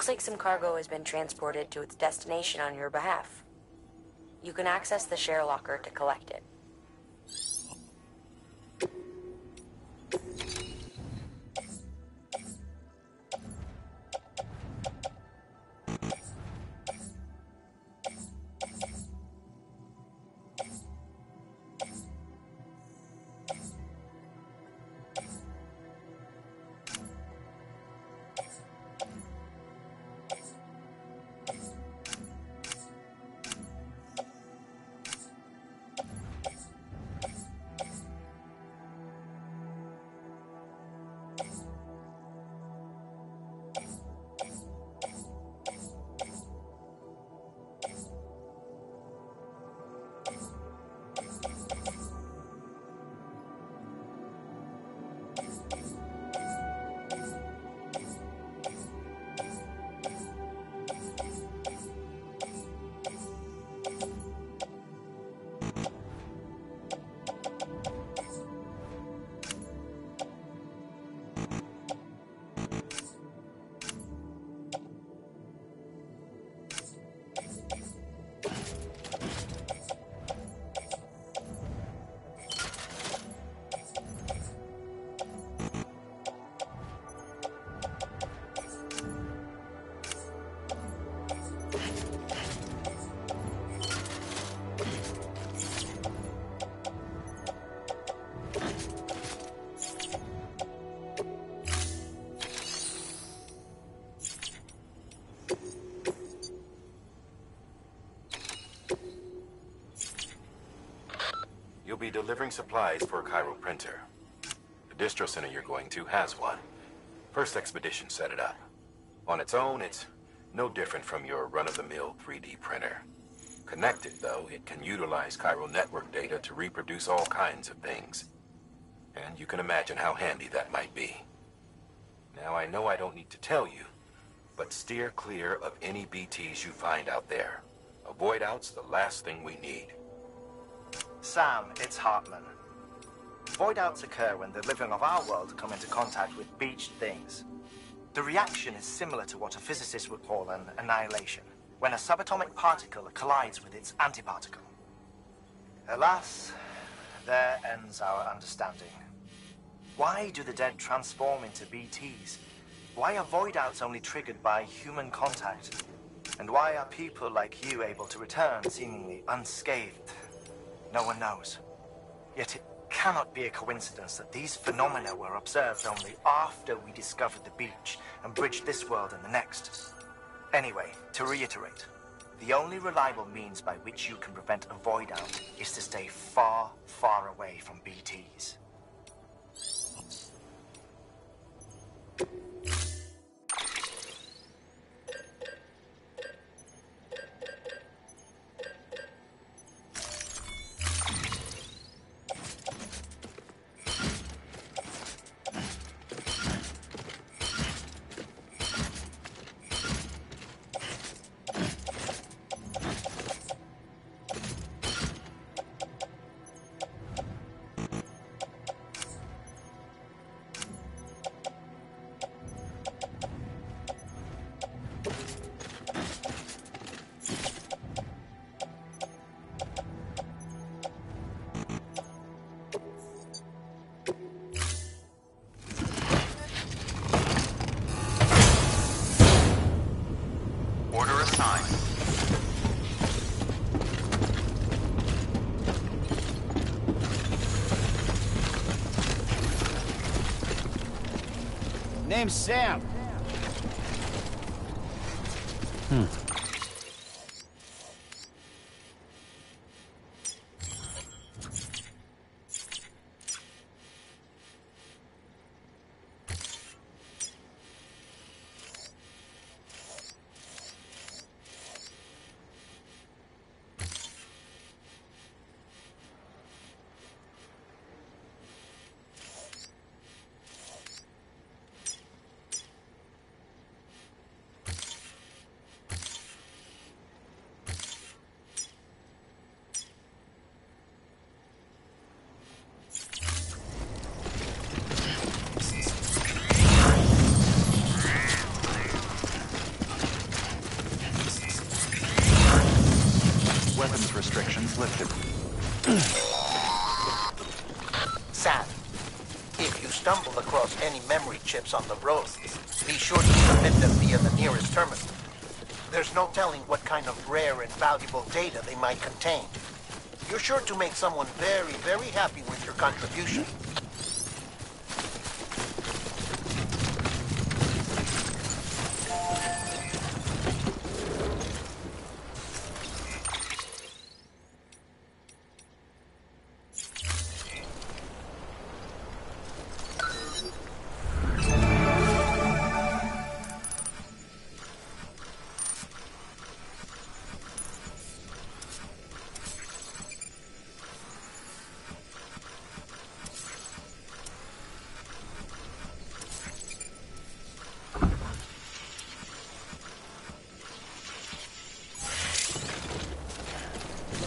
Looks like some cargo has been transported to its destination on your behalf. You can access the share locker to collect it. You'll be delivering supplies for a Chiral printer. The distro center you're going to has one. First expedition set it up. On its own, it's no different from your run-of-the-mill 3D printer. Connected, though, it can utilize chiral network data to reproduce all kinds of things. And you can imagine how handy that might be. Now, I know I don't need to tell you, but steer clear of any BTs you find out there. Avoid out's the last thing we need. Sam, it's Hartman. Void outs occur when the living of our world come into contact with beached things. The reaction is similar to what a physicist would call an annihilation, when a subatomic particle collides with its antiparticle. Alas, there ends our understanding. Why do the dead transform into BTs? Why are void outs only triggered by human contact? And why are people like you able to return seemingly unscathed? No one knows. Yet it cannot be a coincidence that these phenomena were observed only after we discovered the beach and bridged this world and the next. Anyway, to reiterate, the only reliable means by which you can prevent a void out is to stay far, far away from BTs. Name's Sam. you stumble across any memory chips on the road, be sure to submit them via the nearest terminal. There's no telling what kind of rare and valuable data they might contain. You're sure to make someone very, very happy with your contribution.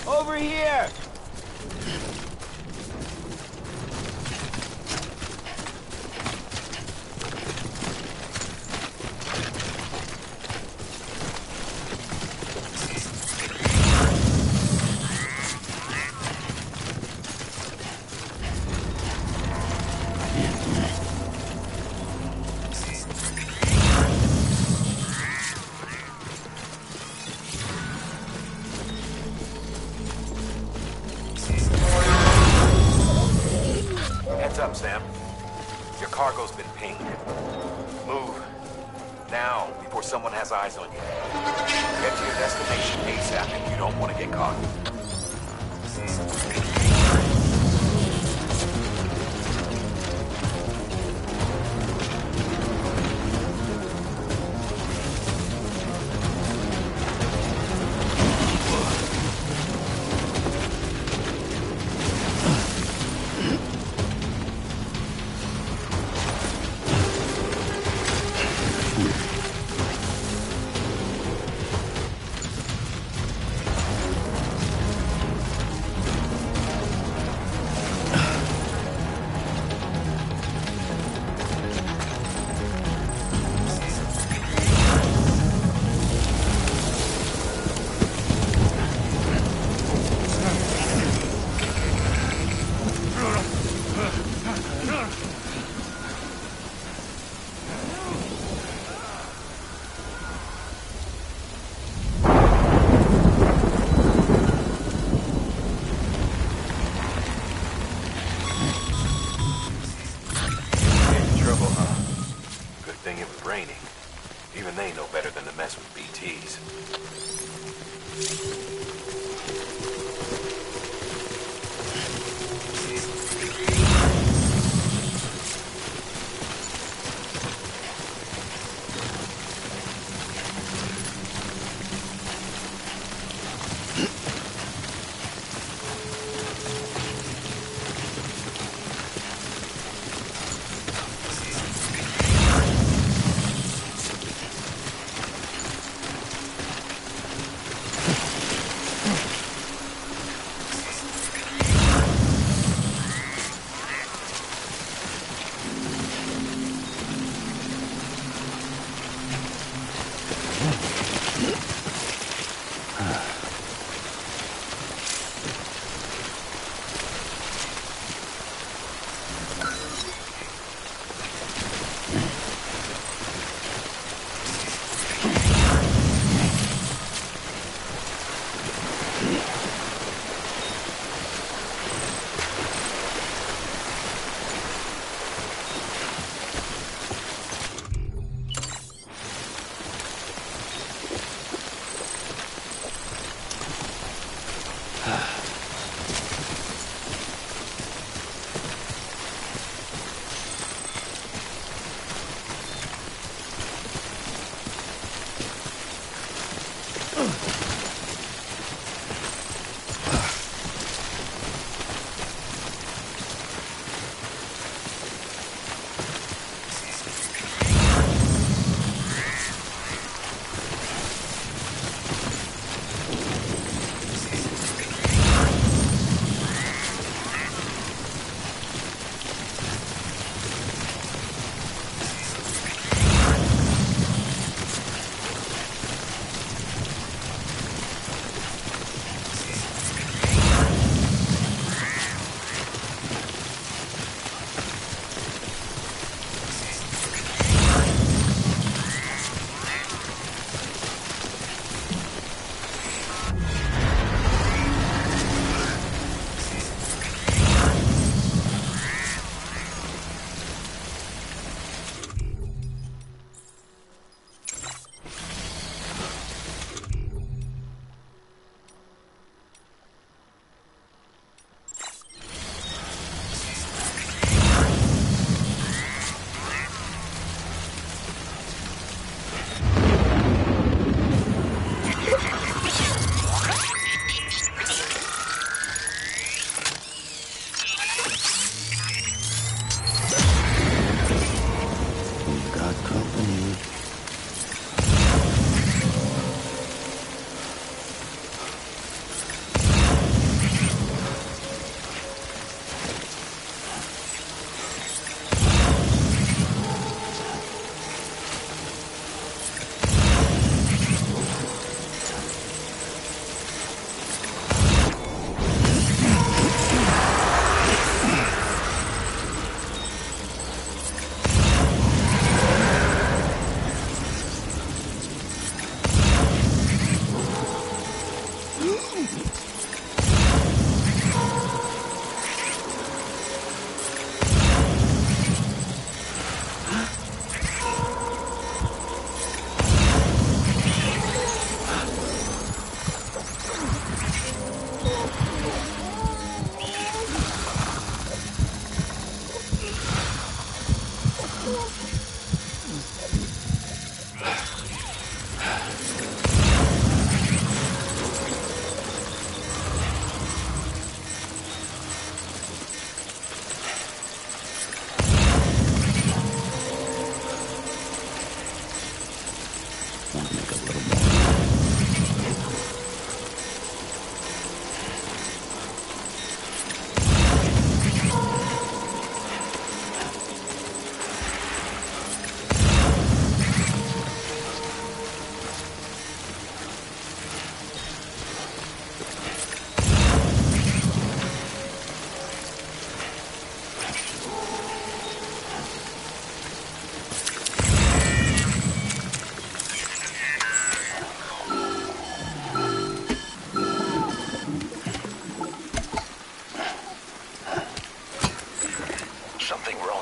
Over here! Heads up, Sam. Your cargo's been pinged. Move. Now, before someone has eyes on you. Get to your destination ASAP if you don't want to get caught. Even they know better than to mess with BTs.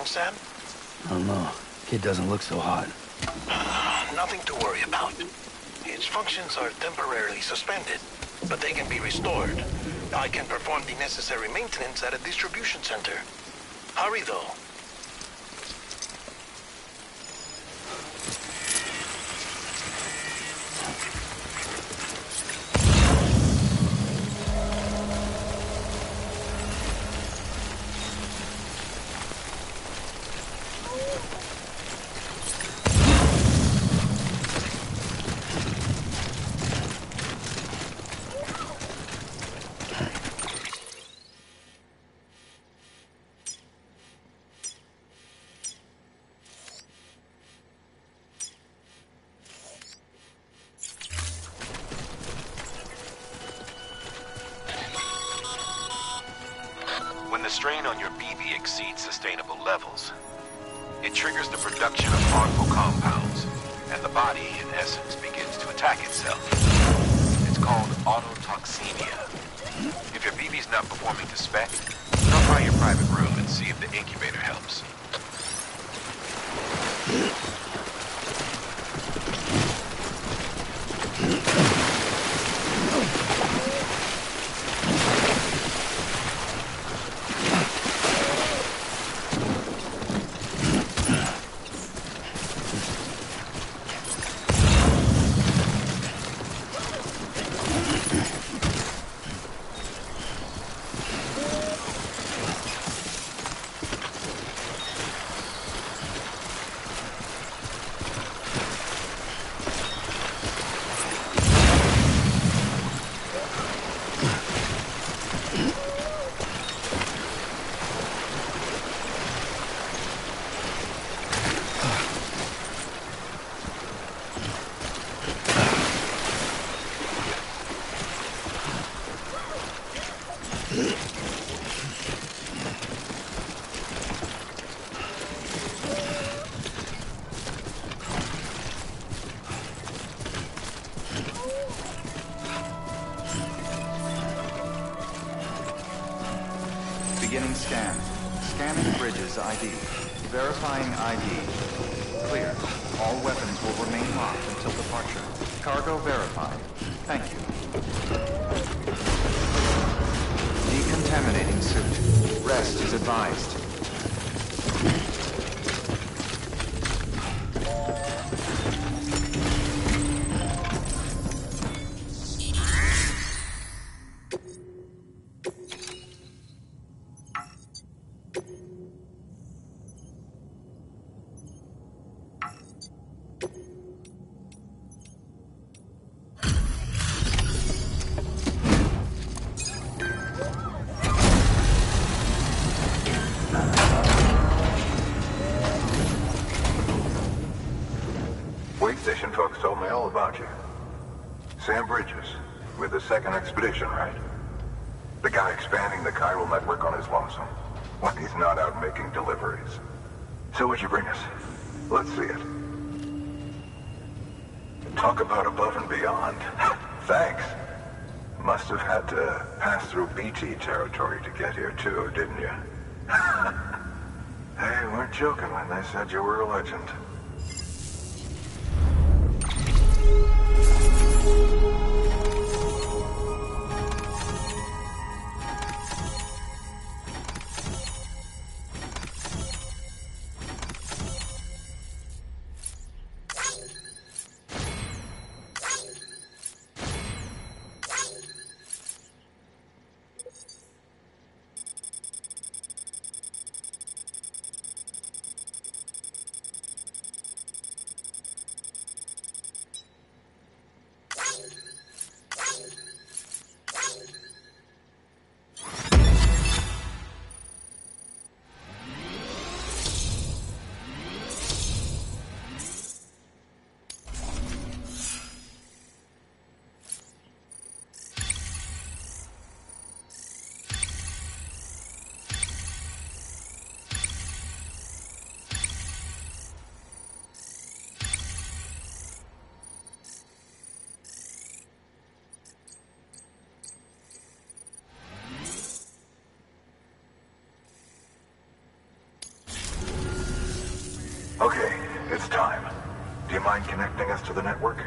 Sam? I don't know. Kid doesn't look so hot. Nothing to worry about. Its functions are temporarily suspended, but they can be restored. I can perform the necessary maintenance at a distribution center. Hurry, though. When the strain on your BB exceeds sustainable levels, it triggers the production of harmful compounds, and the body, in essence, begins to attack itself. It's called autotoxemia. If your BB's not performing to spec, drop by your private room and see if the incubator helps. Beginning scan. Scanning bridges ID. Verifying ID. Clear. All weapons will remain locked until departure. Cargo verified. Thank you. Decontaminating suit. Rest is advised. Wait station folks told me all about you. Sam Bridges, with the second expedition, right? The guy expanding the chiral network on his lonesome. When he's not out making deliveries. So what'd you bring us? Let's see it. Talk about above and beyond. Thanks. Must have had to pass through BT territory to get here too, didn't you? They weren't joking when they said you were a legend. Okay, it's time. Do you mind connecting us to the network?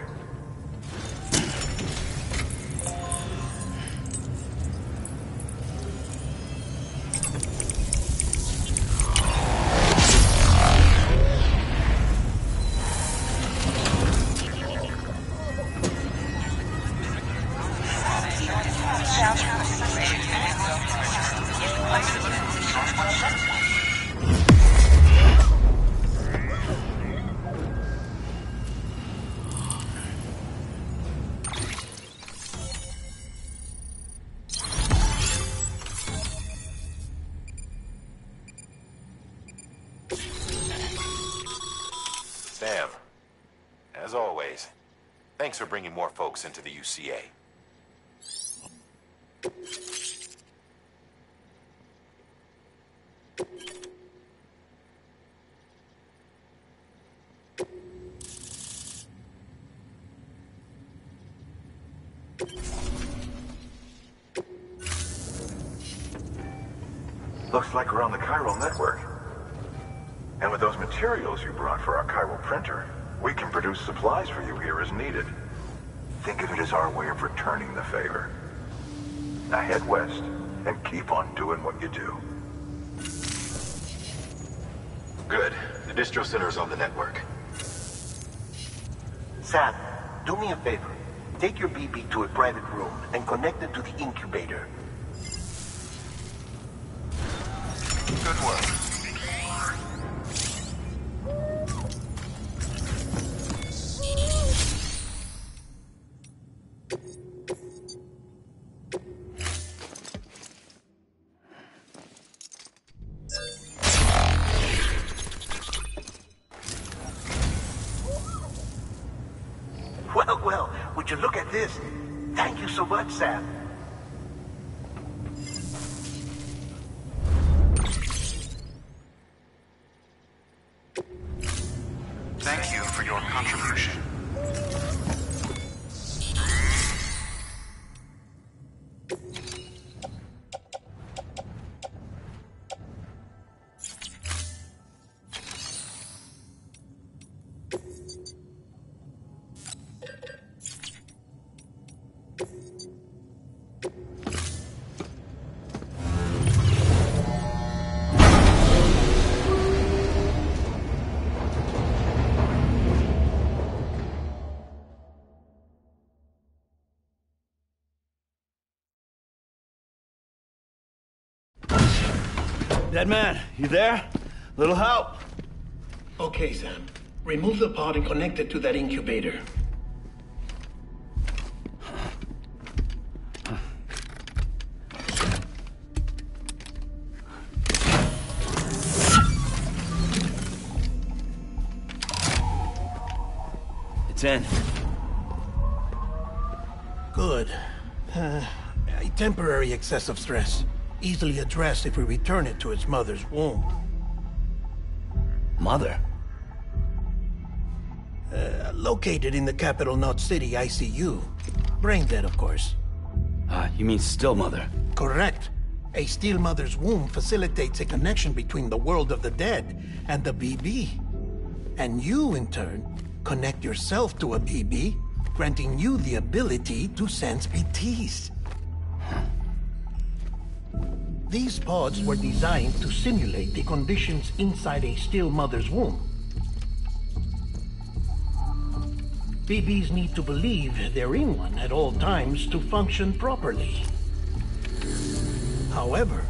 Sam, as always, thanks for bringing more folks into the UCA. Looks like we're on the chiral network. And with those materials you brought for our chiral printer, we can produce supplies for you here as needed. Think of it as our way of returning the favor. Now head west and keep on doing what you do. Good. The distro center is on the network. Sam, do me a favor. Take your BB to a private room and connect it to the incubator. Good work. Well, would you look at this? Thank you so much, Sam. Thank you for your contribution. Dead man, you there? Little help? Okay, Sam. Remove the pod and connect it to that incubator. It's in. Good. A temporary excessive stress. Easily addressed if we return it to its mother's womb. Mother? Located in the capital Knot City ICU. Brain dead, of course. You mean still mother? Correct. A still mother's womb facilitates a connection between the world of the dead and the BB. And you, in turn, connect yourself to a BB, granting you the ability to sense BTs. These pods were designed to simulate the conditions inside a still mother's womb. BBs need to believe they're in one at all times to function properly. However,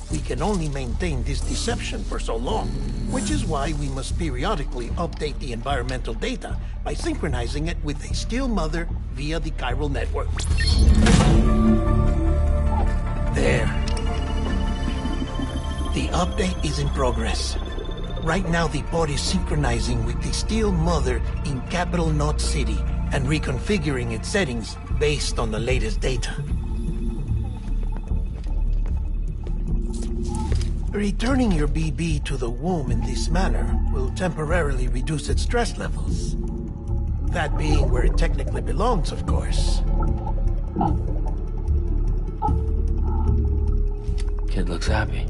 we can only maintain this deception for so long, which is why we must periodically update the environmental data by synchronizing it with a still mother via the chiral network. There. The update is in progress. Right now, the pod is synchronizing with the still mother in capital Knot City and reconfiguring its settings based on the latest data. Returning your BB to the womb in this manner will temporarily reduce its stress levels. That being where it technically belongs, of course. Kid looks happy.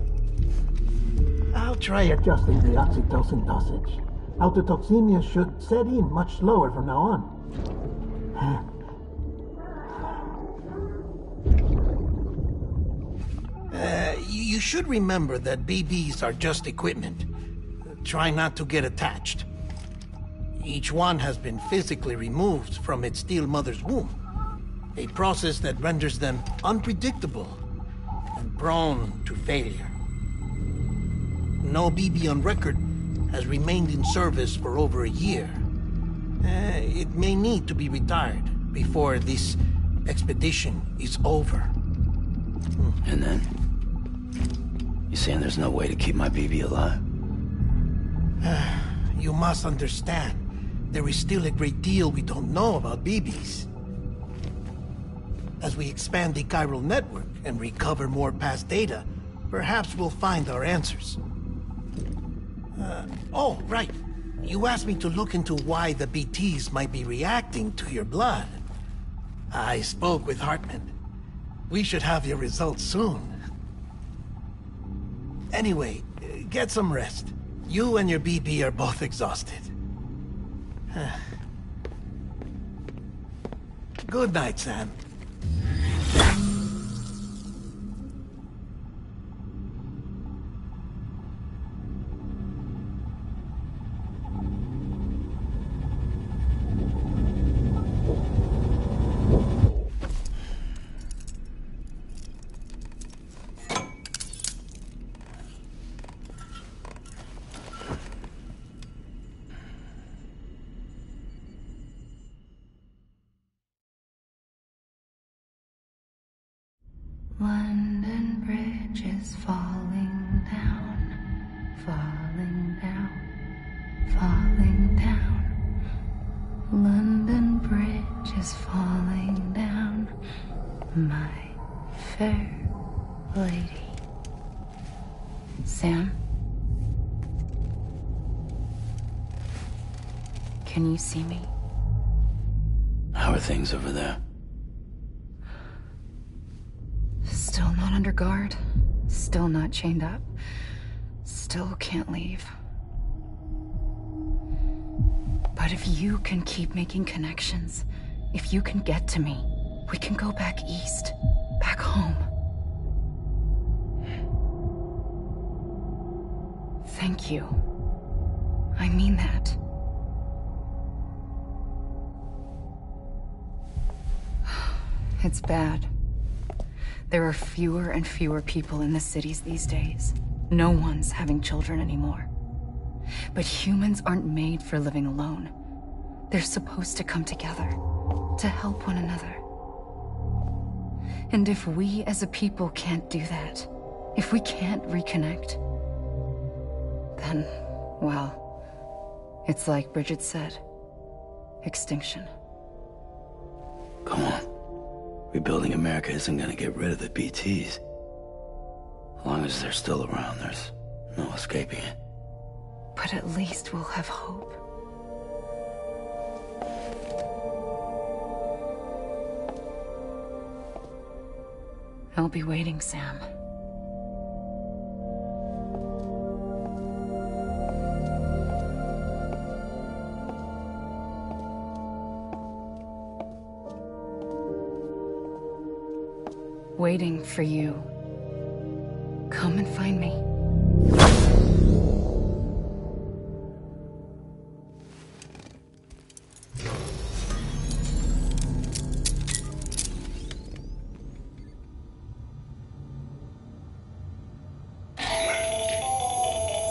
I'll try adjusting the oxytocin dosage. Autotoxemia should set in much slower from now on. You should remember that BBs are just equipment. Try not to get attached. Each one has been physically removed from its steel mother's womb. A process that renders them unpredictable and prone to failure. No BB on record has remained in service for over a year. It may need to be retired before this expedition is over. And then? You saying there's no way to keep my BB alive? You must understand, there is still a great deal we don't know about BBs. As we expand the chiral network and recover more past data, perhaps we'll find our answers. Oh, right. You asked me to look into why the BTs might be reacting to your blood. I spoke with Hartman. We should have your results soon. Anyway, get some rest. You and your BB are both exhausted. Good night, Sam. London Bridge is falling down, falling down, falling down. London Bridge is falling down, my fair lady. Sam? Can you see me? How are things over there? Still not under guard, still not chained up, still can't leave. But if you can keep making connections, if you can get to me, we can go back east, back home. Thank you. I mean that. It's bad. There are fewer and fewer people in the cities these days. No one's having children anymore. But humans aren't made for living alone. They're supposed to come together, to help one another. And if we as a people can't do that, if we can't reconnect, then, well, it's like Bridget said, extinction. Come on. Rebuilding America isn't gonna get rid of the BTs. As long as they're still around, there's no escaping it. But at least we'll have hope. I'll be waiting, Sam. Waiting for you. Come and find me.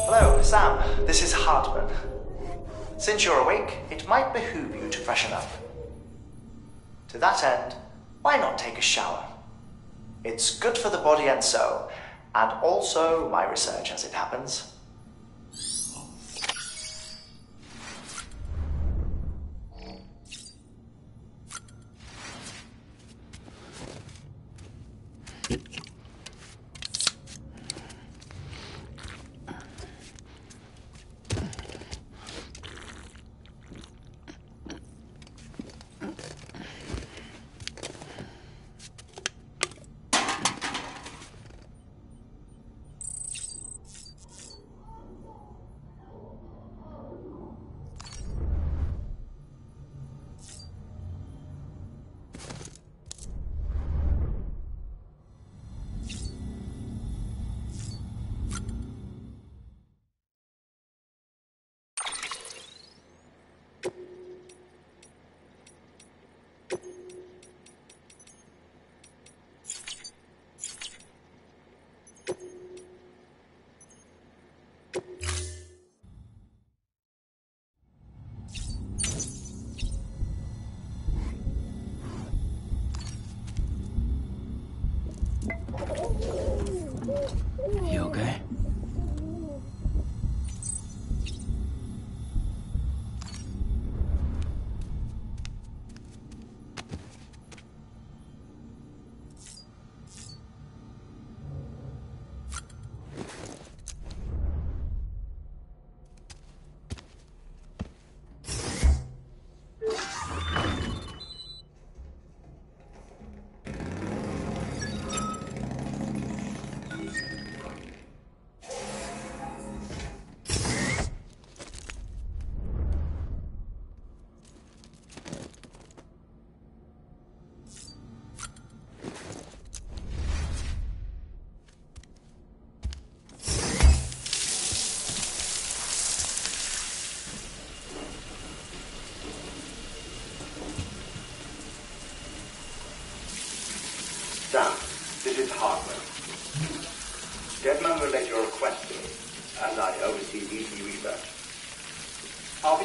Hello, Sam. This is Hartman. Since you're awake, it might behoove you to freshen up. To that end, why not take a shower? It's good for the body and soul, and also my research as it happens.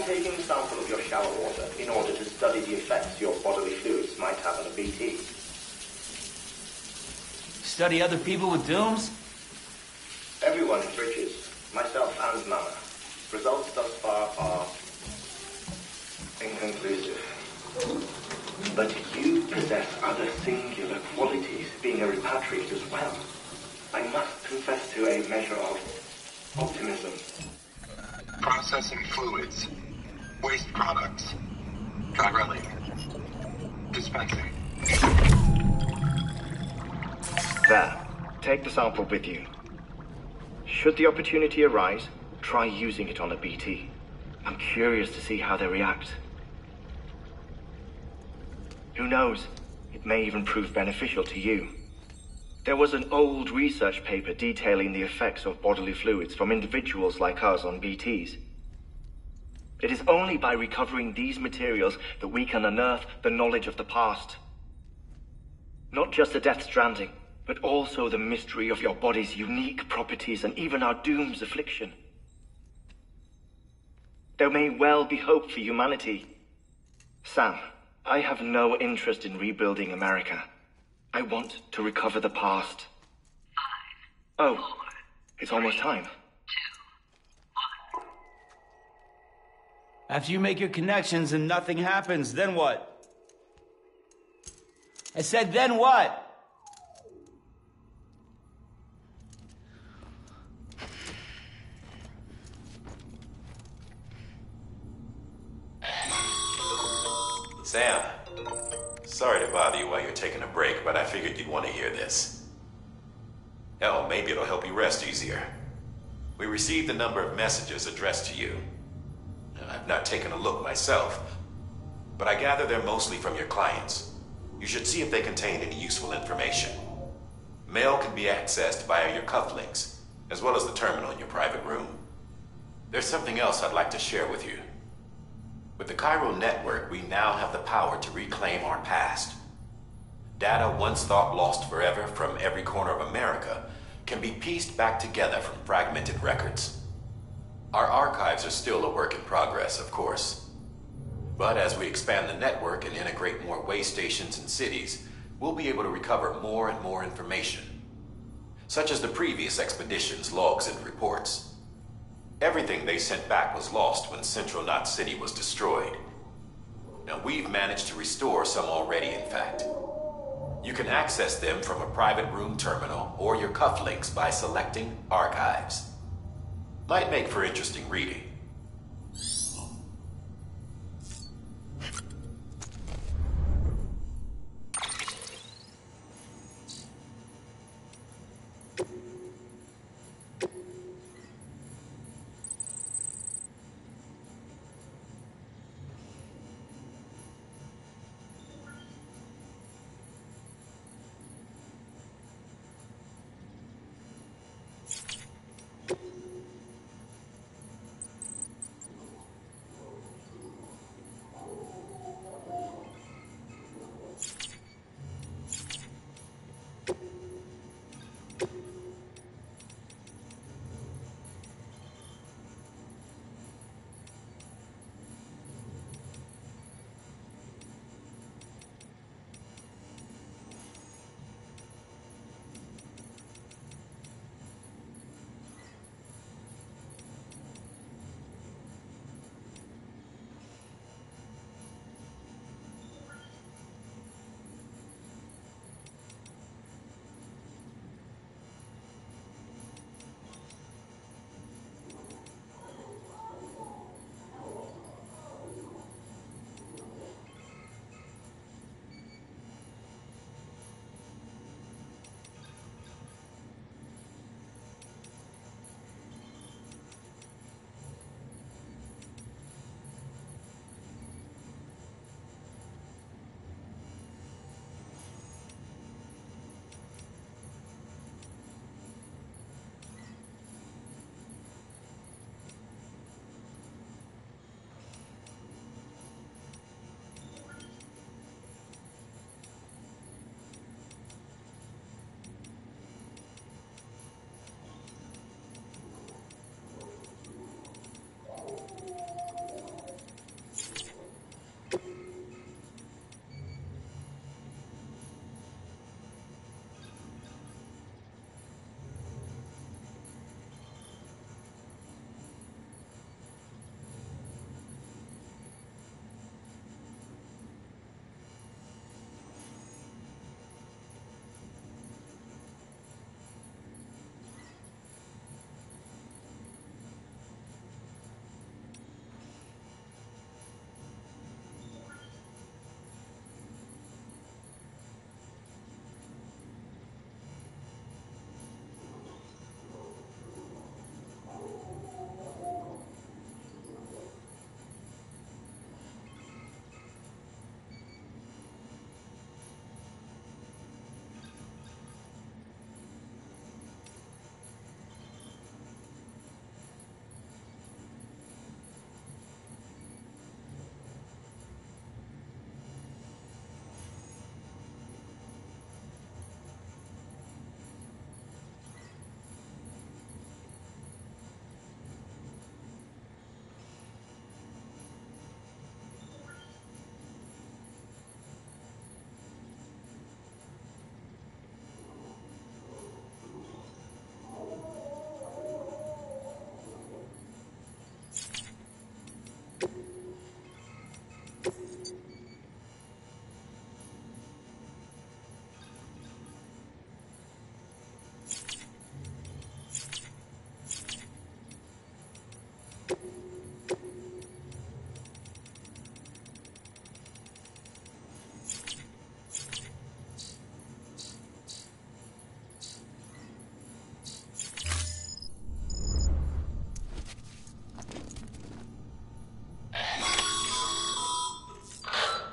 taking a sample of your shower water in order to study the effects your bodily fluids might have on a BT. Study other people with dooms? Everyone in Bridges, myself and Mama. Results thus far are inconclusive. But you possess other singular qualities, being a repatriate as well. I must confess to a measure of optimism. Processing fluids. Waste products. Chirelli. Dispensing. There. Take the sample with you. Should the opportunity arise, try using it on a BT. I'm curious to see how they react. Who knows? It may even prove beneficial to you. There was an old research paper detailing the effects of bodily fluids from individuals like us on BTs. It is only by recovering these materials that we can unearth the knowledge of the past. Not just the Death Stranding, but also the mystery of your body's unique properties and even our doom's affliction. There may well be hope for humanity. Sam, I have no interest in rebuilding America. I want to recover the past. 5, 4, it's almost time. 2, 1. After you make your connections and nothing happens, then what? I said, then what? Sam, sorry to bother you while you're taking a break, but I figured you'd want to hear this. Hell, maybe it'll help you rest easier. We received a number of messages addressed to you. I've not taken a look myself, but I gather they're mostly from your clients. You should see if they contain any useful information. Mail can be accessed via your cufflinks, as well as the terminal in your private room. There's something else I'd like to share with you. With the Cairo network, we now have the power to reclaim our past. Data once thought lost forever from every corner of America can be pieced back together from fragmented records. Our archives are still a work in progress, of course. But as we expand the network and integrate more way stations and cities, we'll be able to recover more and more information, such as the previous expedition's logs and reports. Everything they sent back was lost when Central Knot City was destroyed. Now, we've managed to restore some already, in fact. You can access them from a private room terminal or your cufflinks by selecting Archives. Might make for interesting reading.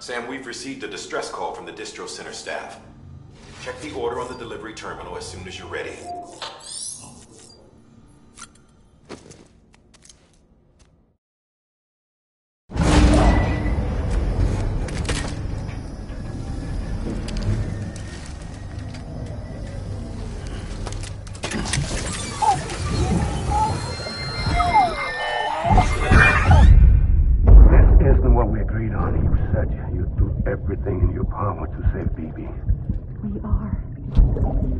Sam, we've received a distress call from the distro center staff. Check the order on the delivery terminal as soon as you're ready. Everything in your power to save BB. We are.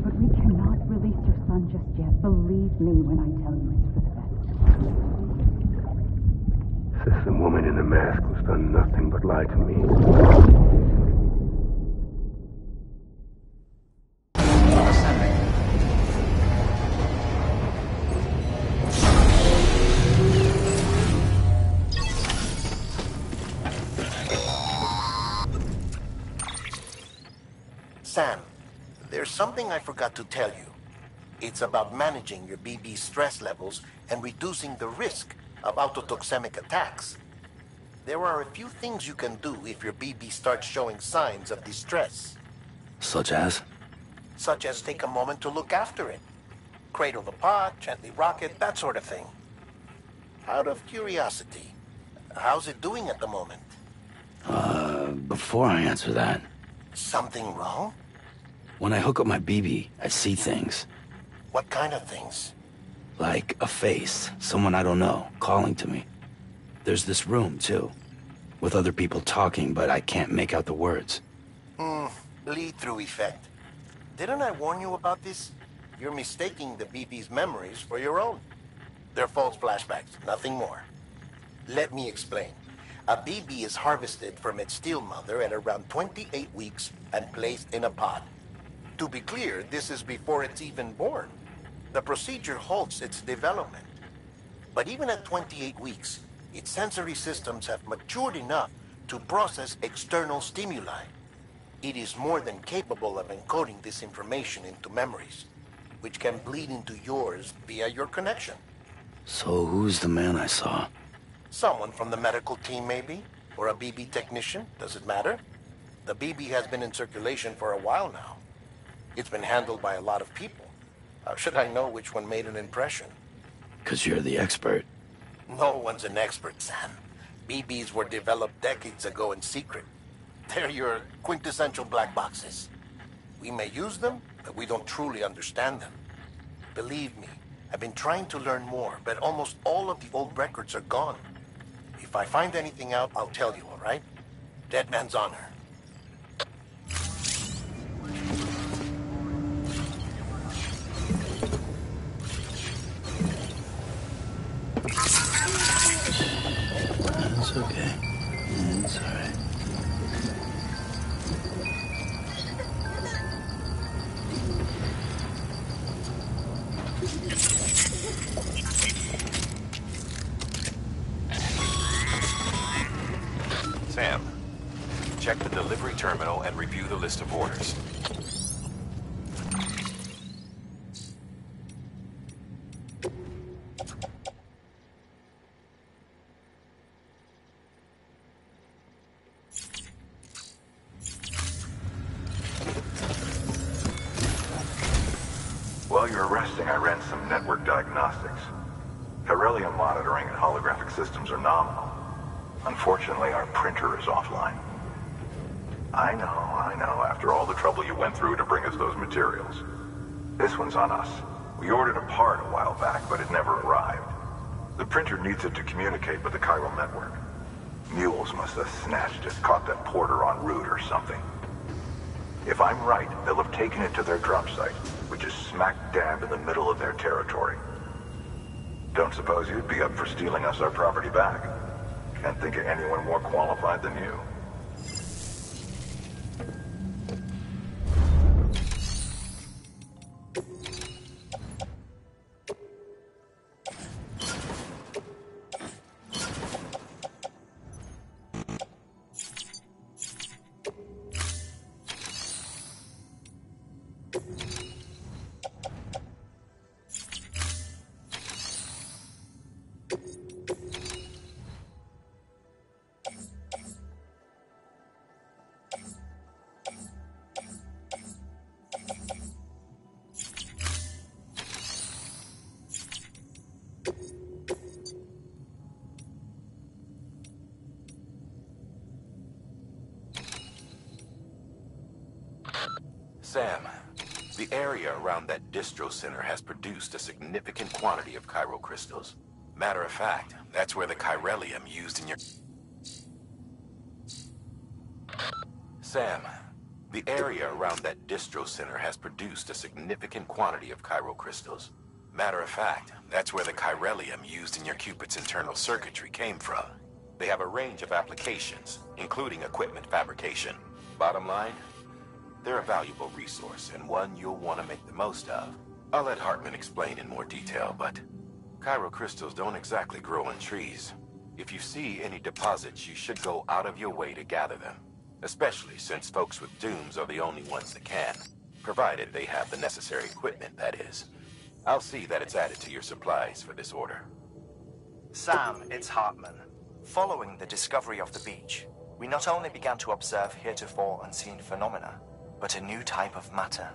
But we cannot release your son just yet. Believe me when I tell you it's for the best. Sister woman in the mask who's done nothing but lie to me. Sam, there's something I forgot to tell you. It's about managing your BB stress levels and reducing the risk of autotoxemic attacks. There are a few things you can do if your BB starts showing signs of distress. Such as? Such as take a moment to look after it. Cradle the pot, gently rock it, that sort of thing. Out of curiosity, how's it doing at the moment? Before I answer that... Something wrong? When I hook up my BB, I see things. What kind of things? Like a face, someone I don't know, calling to me. There's this room, too, with other people talking, but I can't make out the words. Bleed-through effect. Didn't I warn you about this? You're mistaking the BB's memories for your own. They're false flashbacks, nothing more. Let me explain. A BB is harvested from its steel mother at around 28 weeks and placed in a pod. To be clear, this is before it's even born. The procedure halts its development. But even at 28 weeks, its sensory systems have matured enough to process external stimuli. It is more than capable of encoding this information into memories, which can bleed into yours via your connection. So who's the man I saw? Someone from the medical team, maybe? Or a BB technician? Does it matter? The BB has been in circulation for a while now. It's been handled by a lot of people. How should I know which one made an impression? 'Cause you're the expert. No one's an expert, Sam. BBs were developed decades ago in secret. They're your quintessential black boxes. We may use them, but we don't truly understand them. Believe me, I've been trying to learn more, but almost all of the old records are gone. If I find anything out, I'll tell you, all right? Dead man's honor. It's okay. It's all right. Sam, check the delivery terminal and review the list of orders. While you're resting, I ran some network diagnostics. Beryllium monitoring and holographic systems are nominal. Unfortunately, our printer is offline. I know. After all the trouble you went through to bring us those materials. This one's on us. We ordered a part a while back, but it never arrived. The printer needs it to communicate with the chiral network. Mules must have snatched it, caught that porter en route or something. If I'm right, they'll have taken it to their drop site, which is smack dab in the middle of their territory. Don't suppose you'd be up for stealing us our property back? Can't think of anyone more qualified than you. Sam, the area around that distro center has produced a significant quantity of chiral crystals. Matter of fact, that's where the chiralium used in your... Sam, the area around that distro center has produced a significant quantity of chiral crystals. Matter of fact, that's where the chiralium used in your Cupid's internal circuitry came from. They have a range of applications, including equipment fabrication. Bottom line, they're a valuable resource and one you'll want to make the most of. I'll let Hartman explain in more detail, but chiral crystals don't exactly grow on trees. If you see any deposits, you should go out of your way to gather them. Especially since folks with dooms are the only ones that can. Provided they have the necessary equipment, that is. I'll see that it's added to your supplies for this order. Sam, it's Hartman. Following the discovery of the beach, we not only began to observe heretofore unseen phenomena, but a new type of matter.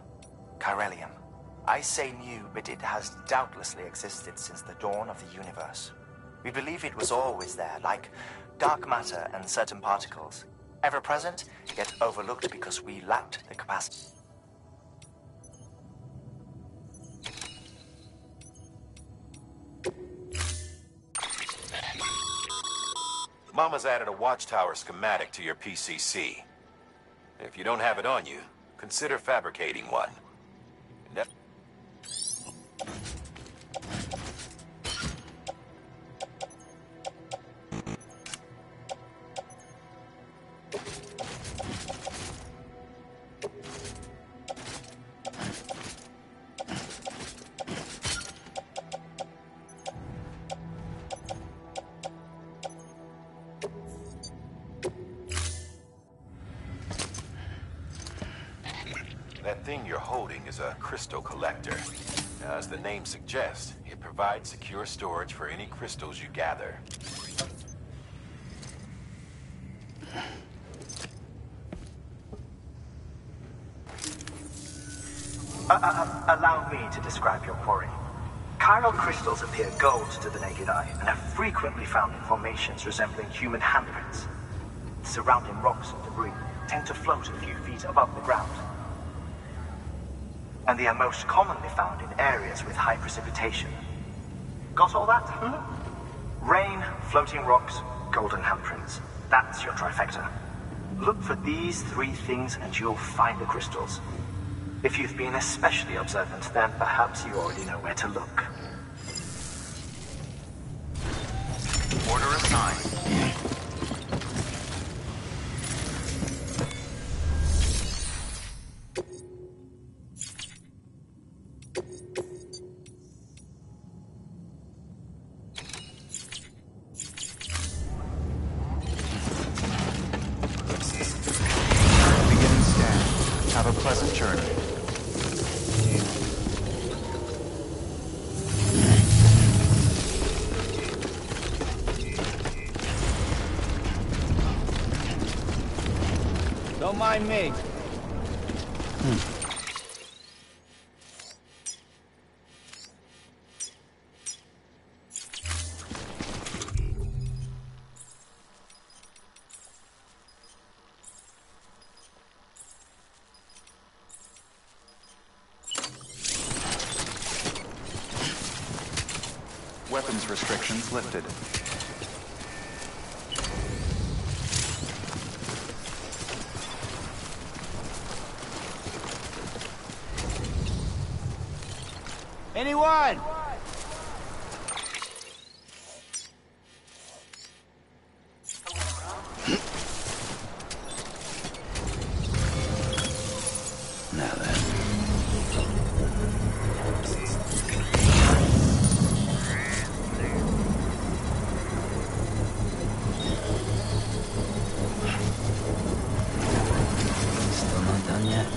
Chiralium. I say new, but it has doubtlessly existed since the dawn of the universe. We believe it was always there, like dark matter and certain particles. Ever present, yet overlooked because we lacked the capacity. Mama's added a watchtower schematic to your PCC. If you don't have it on you, consider fabricating one. That thing you're holding is a crystal collector. Now, as the name suggests, it provides secure storage for any crystals you gather. Allow me to describe your quarry. Chiral crystals appear gold to the naked eye and are frequently found in formations resembling human handprints. Surrounding rocks and debris tend to float a few feet above the ground. And they are most commonly found in areas with high precipitation. Got all that? Rain, floating rocks, golden handprints. That's your trifecta. Look for these three things and you'll find the crystals. If you've been especially observant, then perhaps you already know where to look. Order assigned. Beginning scan. Have a pleasant journey. Don't mind me. Weapons restrictions lifted. Anyone? Now then. Still not done yet.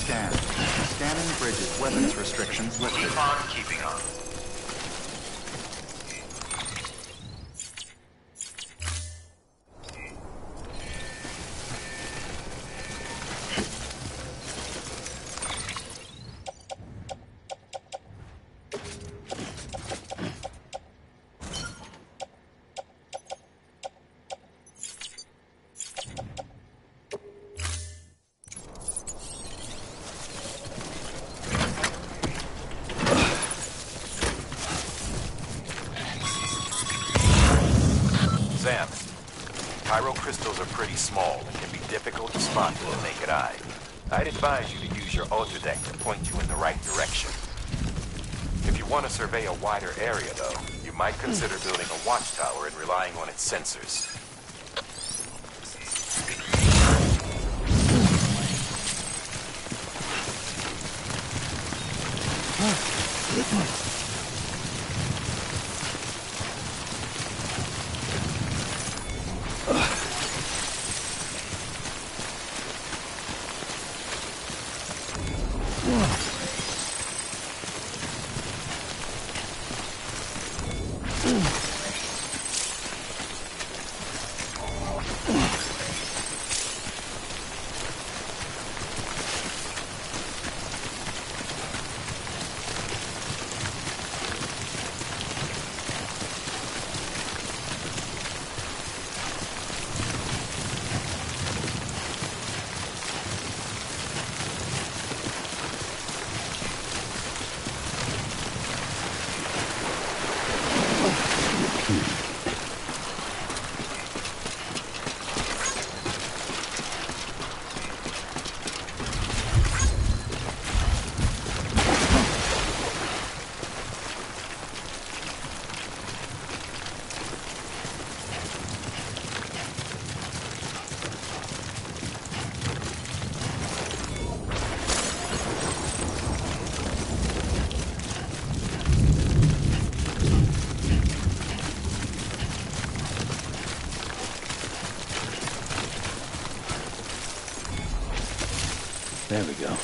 scan. Scanning bridges. Weapons restrictions lifted. Keep on keeping on. Sam, Pyro crystals are pretty small and can be difficult to spot with the naked eye. I'd advise you to use your ultradeck to point you in the right direction. If you want to survey a wider area, though, you might consider building a watchtower and relying on its sensors. There we go.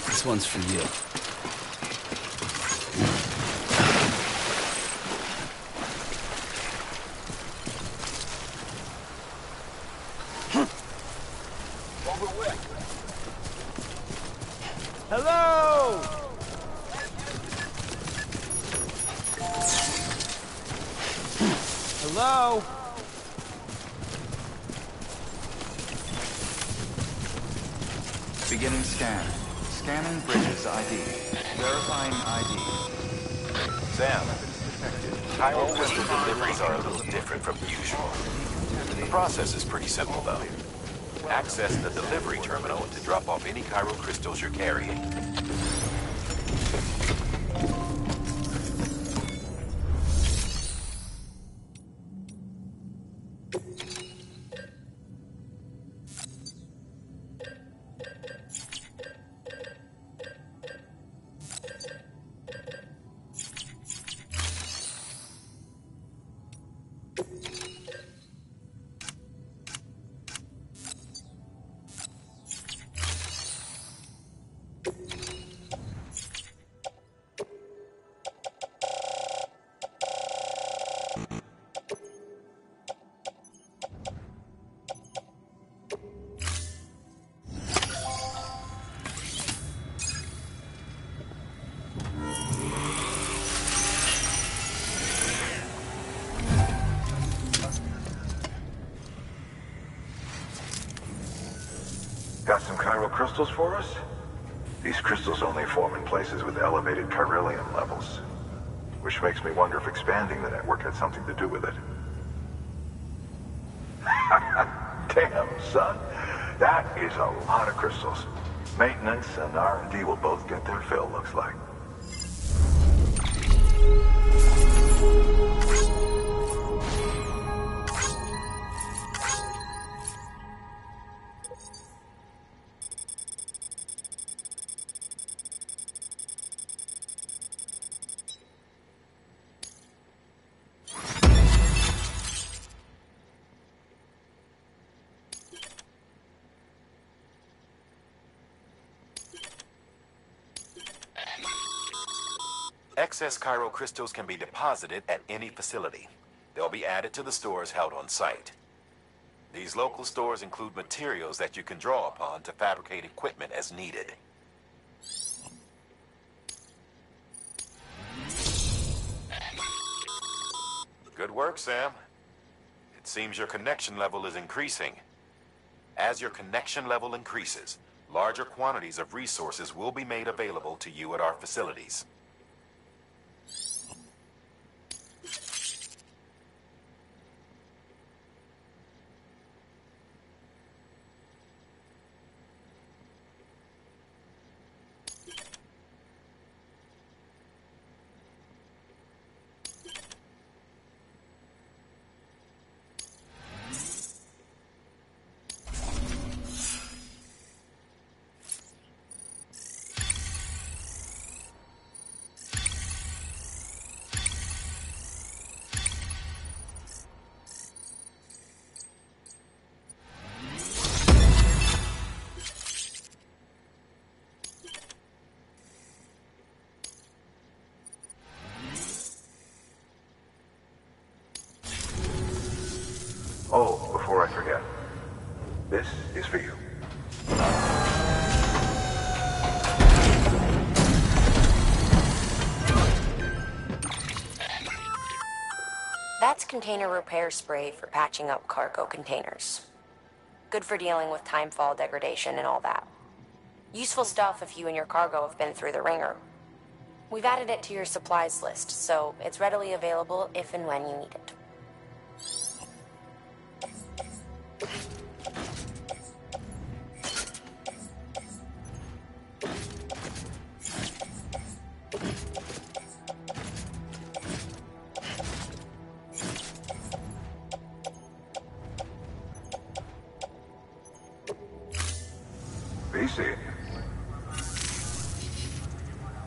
This one's for you. Hello! Hello? Beginning scan. Scanning bridges ID. Verifying ID. Sam, Pyro crystal deliveries are a little different from usual. The process is pretty simple, though. Access the delivery terminal to drop off any Pyro crystals you're carrying. Got some chiral crystals for us? These crystals only form in places with elevated chiralium levels, which makes me wonder if expanding the network had something to do with it. Damn, son. That is a lot of crystals. Maintenance and R&D will both get their fill, looks like. Excess chiral crystals can be deposited at any facility. They'll be added to the stores held on site. These local stores include materials that you can draw upon to fabricate equipment as needed. Good work, Sam. It seems your connection level is increasing. As your connection level increases, larger quantities of resources will be made available to you at our facilities. Oh, before I forget, this is for you. That's container repair spray for patching up cargo containers. Good for dealing with timefall degradation and all that. Useful stuff if you and your cargo have been through the ringer. We've added it to your supplies list, so it's readily available if and when you need it.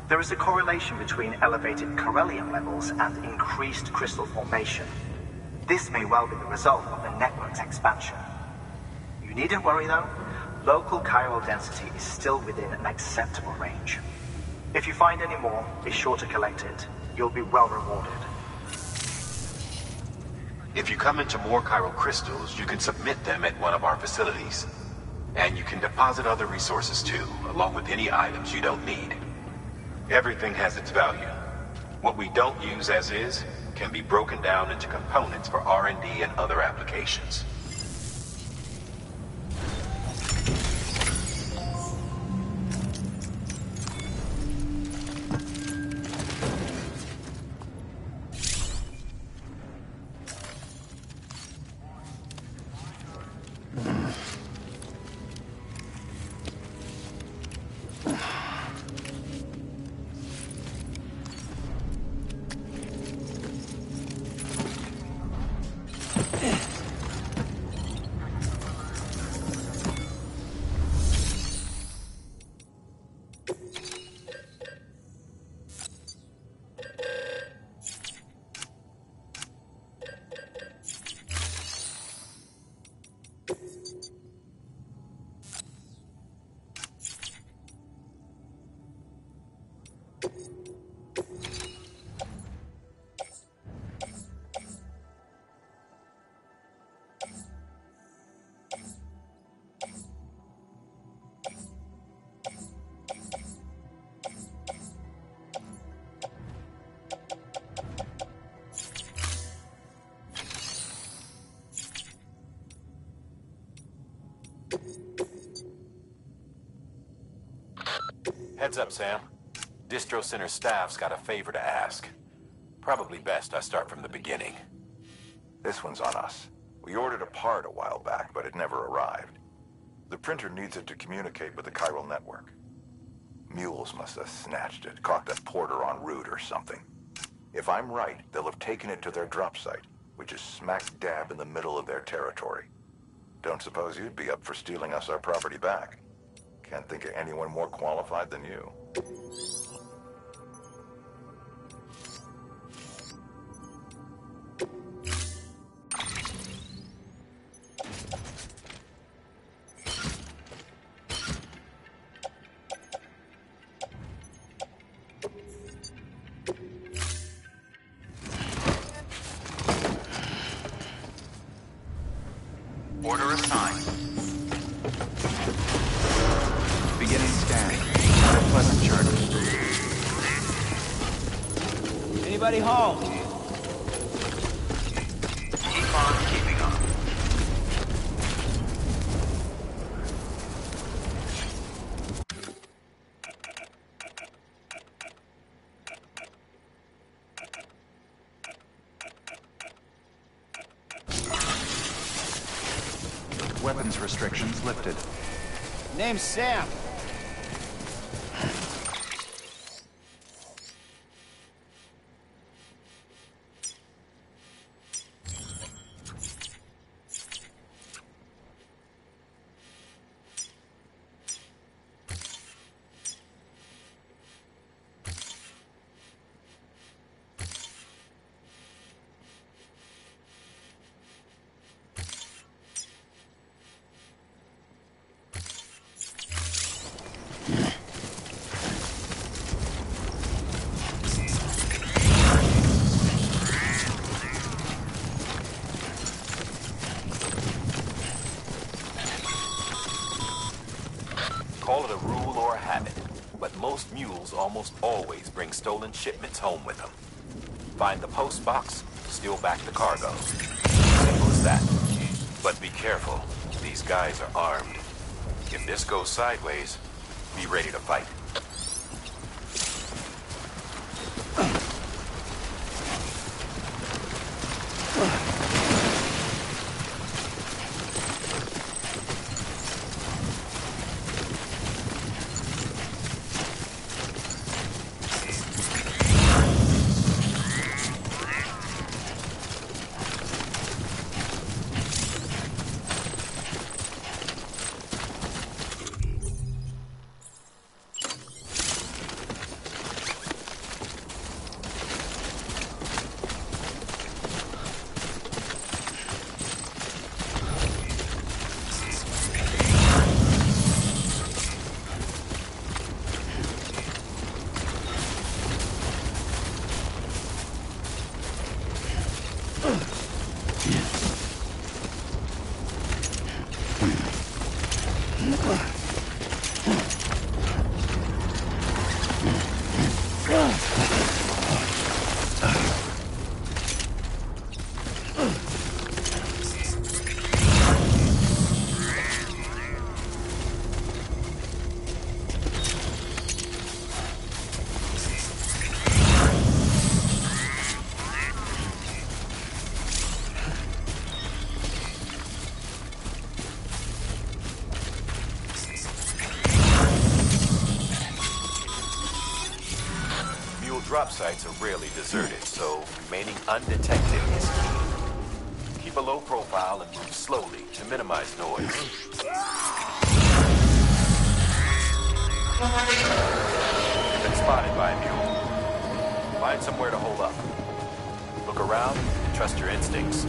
There is a correlation between elevated chiralium levels and increased crystal formation. This may well be the result of the network's expansion. You needn't worry though. Local chiral density is still within an acceptable range. If you find any more, be sure to collect it. You'll be well rewarded. If you come into more chiral crystals, you can submit them at one of our facilities. And you can deposit other resources too, along with any items you don't need. Everything has its value. What we don't use as is can be broken down into components for R&D and other applications. Heads up, Sam. Distro Center staff's got a favor to ask. Probably best I start from the beginning. This one's on us. We ordered a part a while back, but it never arrived. The printer needs it to communicate with the chiral network. Mules must have snatched it, caught that porter en route or something. If I'm right, they'll have taken it to their drop site, which is smack dab in the middle of their territory. Don't suppose you'd be up for stealing us our property back. Can't think of anyone more qualified than you. Order assigned. Beginning scan. Have a pleasant journey. Anybody home? Keep on keeping on. Weapons restrictions lifted. Name's Sam. Call it a rule or a habit, but most mules almost always bring stolen shipments home with them. Find the post box, steal back the cargo. Simple as that. But be careful. These guys are armed. If this goes sideways, be ready to fight. Drop sites are rarely deserted, so remaining undetected is key. Keep a low profile and move slowly to minimize noise. Been spotted by a mule. Find somewhere to hold up. Look around and trust your instincts.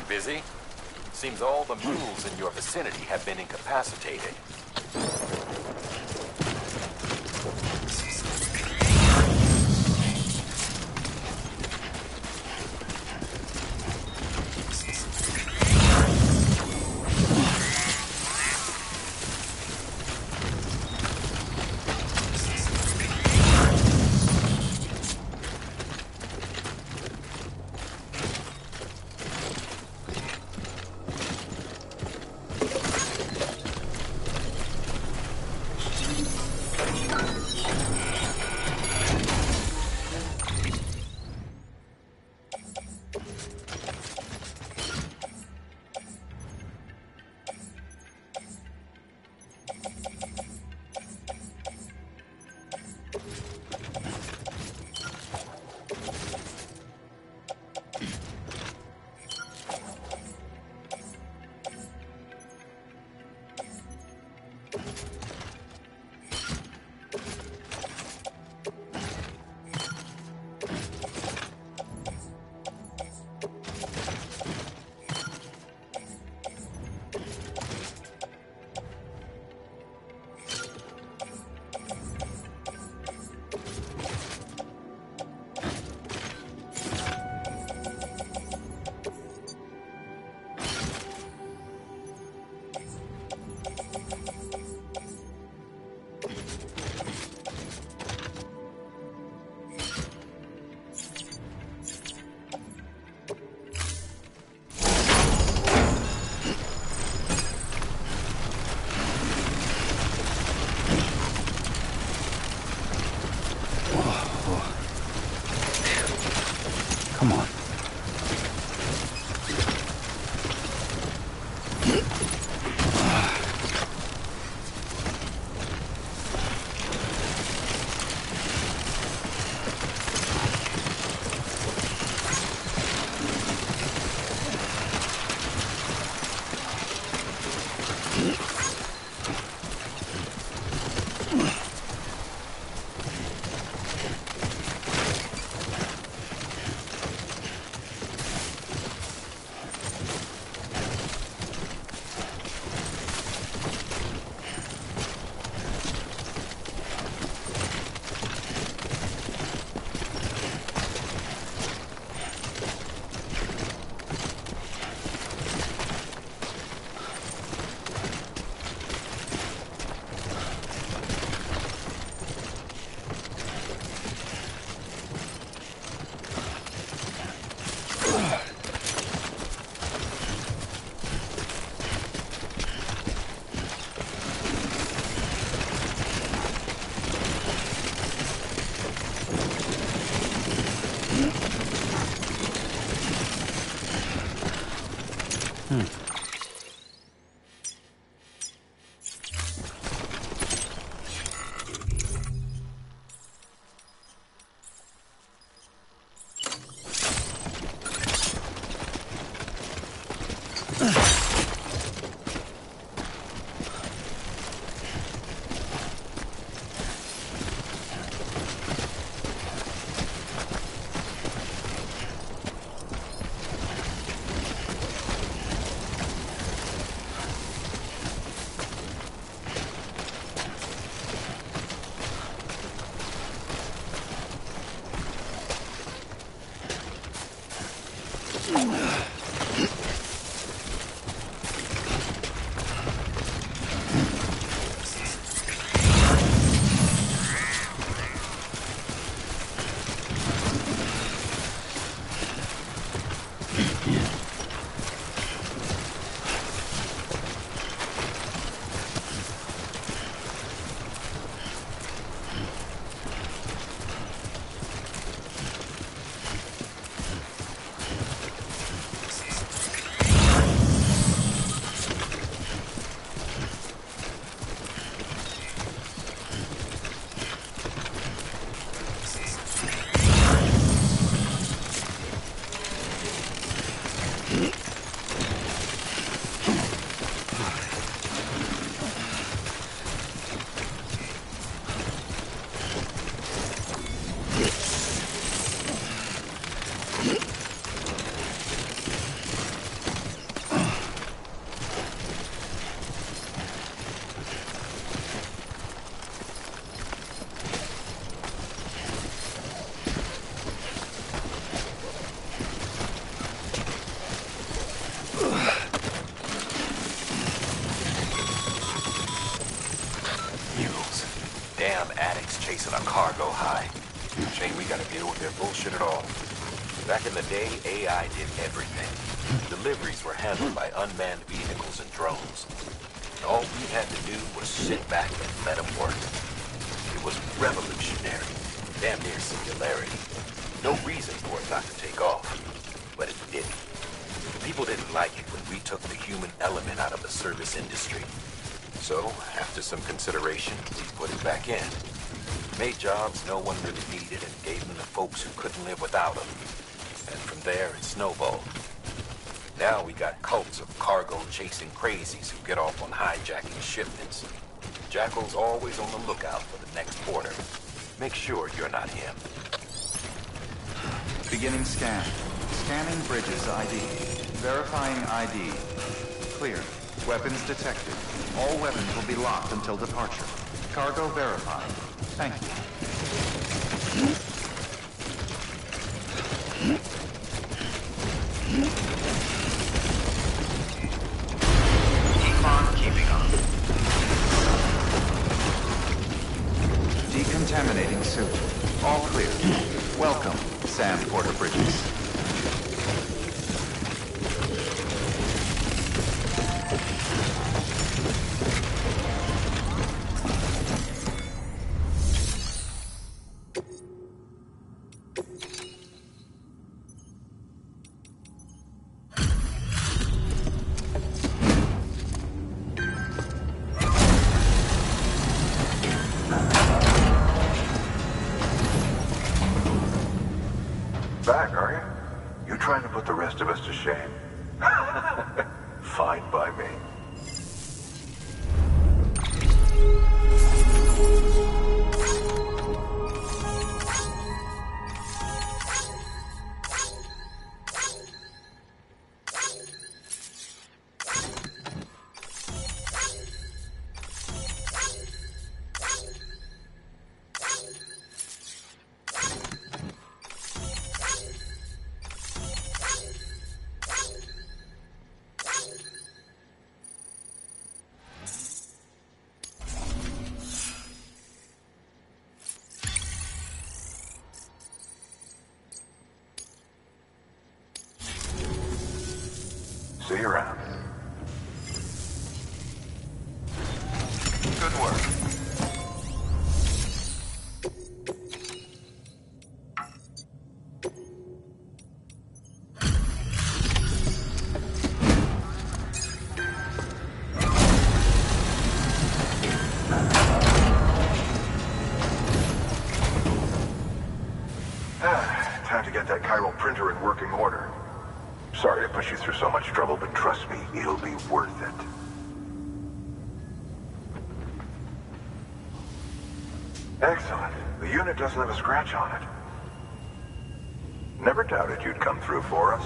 busy? Seems all the mules in your vicinity have been incapacitated. Come on. chasing a cargo high. Shame we gotta deal with their bullshit at all. Back in the day, AI did everything. Deliveries were handled by unmanned vehicles and drones. All we had to do was sit back and let them work. It was revolutionary, damn near singularity. No reason for it not to take off, but it didn't. People didn't like it when we took the human element out of the service industry. So, after some consideration, we put it back in. Made jobs no one really needed and gave them to folks who couldn't live without them. And from there, it snowballed. Now we got cults of cargo-chasing crazies who get off on hijacking shipments. Jackal's always on the lookout for the next order. Make sure you're not him. Beginning scan. Scanning bridges ID. Verifying ID. Clear. Weapons detected. All weapons will be locked until departure. Cargo verified. Thank you. Keep on keeping on. Decontaminating suit. All clear. Welcome, Sam Porter Bridges. Back, are you? You trying to put the rest of us to shame? Fine by me. See you around. Good work. Time to get that chiral printer in working order. Sorry to push you through so much trouble, but trust me, it'll be worth it. Excellent. The unit doesn't have a scratch on it. Never doubted you'd come through for us.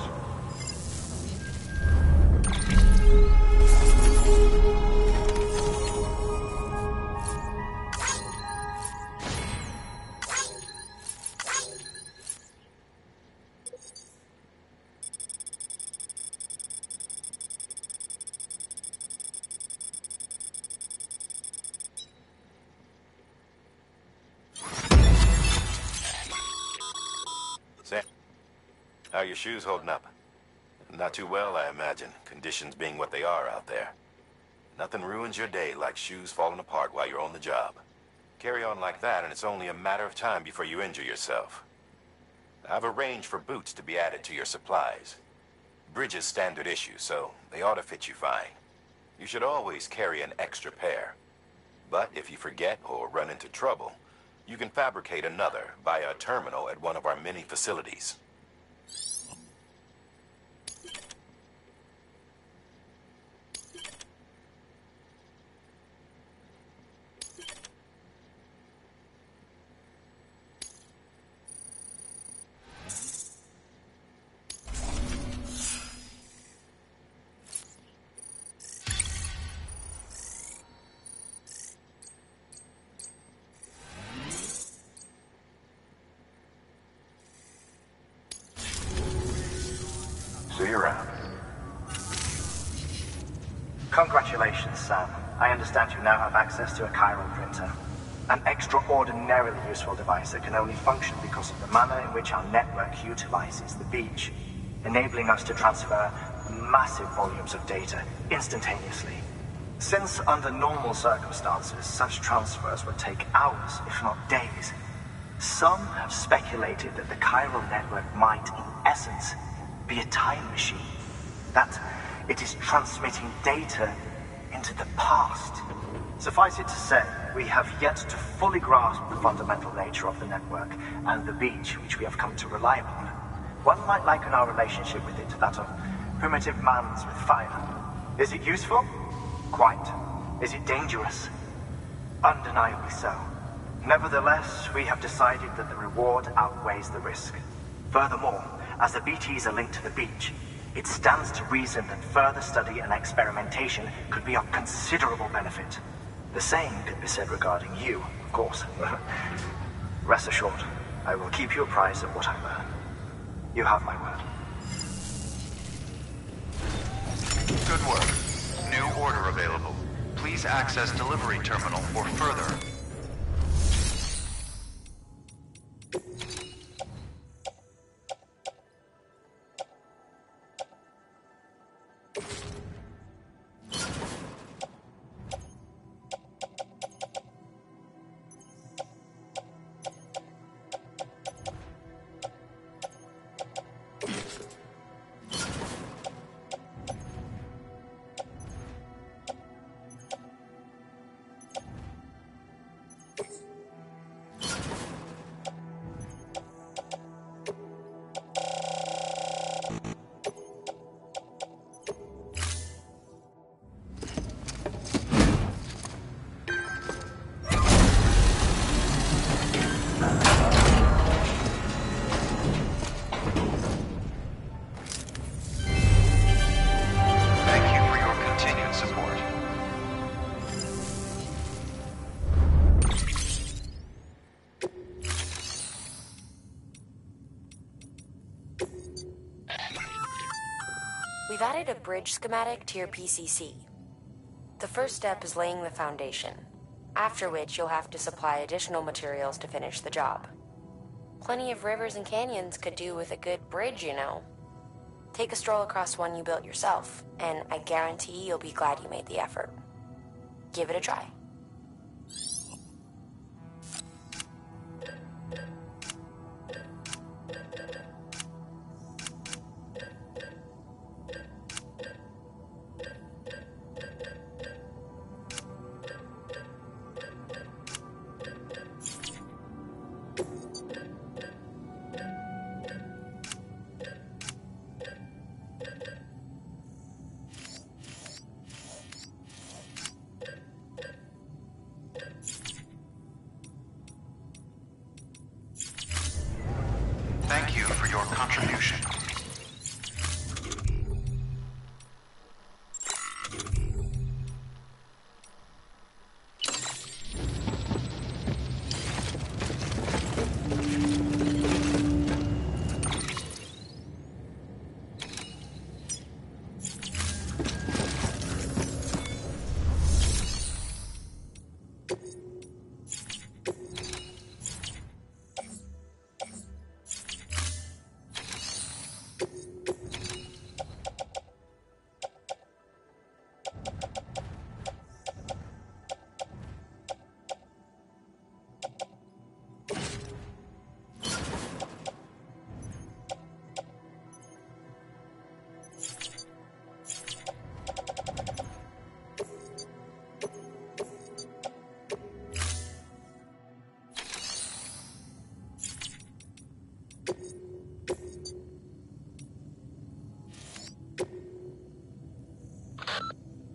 Sam, how are your shoes holding up? Not too well, I imagine, conditions being what they are out there. Nothing ruins your day like shoes falling apart while you're on the job. Carry on like that, and it's only a matter of time before you injure yourself. I've arranged for boots to be added to your supplies. Bridges standard issue, so they ought to fit you fine. You should always carry an extra pair. But if you forget or run into trouble, you can fabricate another via a terminal at one of our many facilities. See you around. Congratulations, Sam. I understand you now have access to a chiral printer. An extraordinarily useful device that can only function because of the manner in which our network utilizes the beach, enabling us to transfer massive volumes of data instantaneously. Since under normal circumstances, such transfers would take hours, if not days, some have speculated that the chiral network might, in essence, be a time machine. That it is transmitting data into the past. Suffice it to say, we have yet to fully grasp the fundamental nature of the network and the beach which we have come to rely upon. One might liken our relationship with it to that of primitive man's with fire. Is it useful? Quite. Is it dangerous? Undeniably so. Nevertheless, we have decided that the reward outweighs the risk. Furthermore, as the BTs are linked to the beach, it stands to reason that further study and experimentation could be of considerable benefit. The same could be said regarding you, of course. Rest assured, I will keep you apprised of what I learn. You have my word. Good work. New order available. Please access delivery terminal for further. We've added a bridge schematic to your PCC. The first step is laying the foundation, after which you'll have to supply additional materials to finish the job. Plenty of rivers and canyons could do with a good bridge, you know. Take a stroll across one you built yourself, and I guarantee you'll be glad you made the effort. Give it a try. Thank you for your contribution.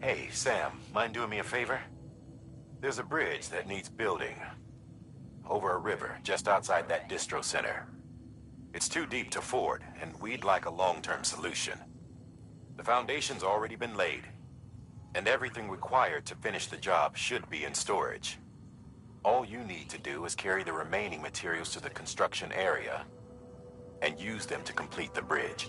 Hey, Sam, mind doing me a favor? There's a bridge that needs building. Over a river, just outside that distro center. It's too deep to ford, and we'd like a long-term solution. The foundation's already been laid, and everything required to finish the job should be in storage. All you need to do is carry the remaining materials to the construction area, and use them to complete the bridge.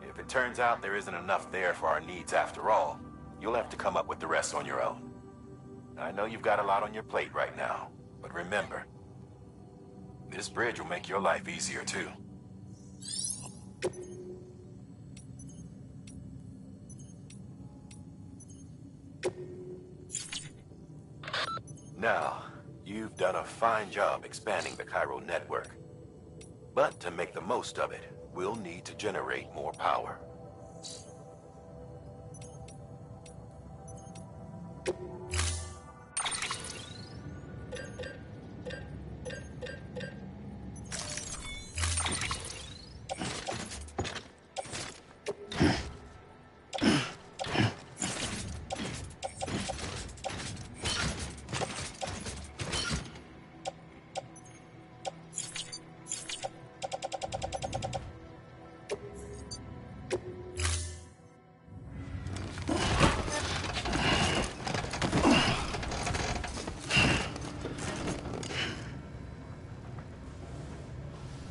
If it turns out there isn't enough there for our needs after all, you'll have to come up with the rest on your own. I know you've got a lot on your plate right now, But remember, this bridge will make your life easier too. Now, you've done a fine job expanding the Cairo network. But to make the most of it, we'll need to generate more power.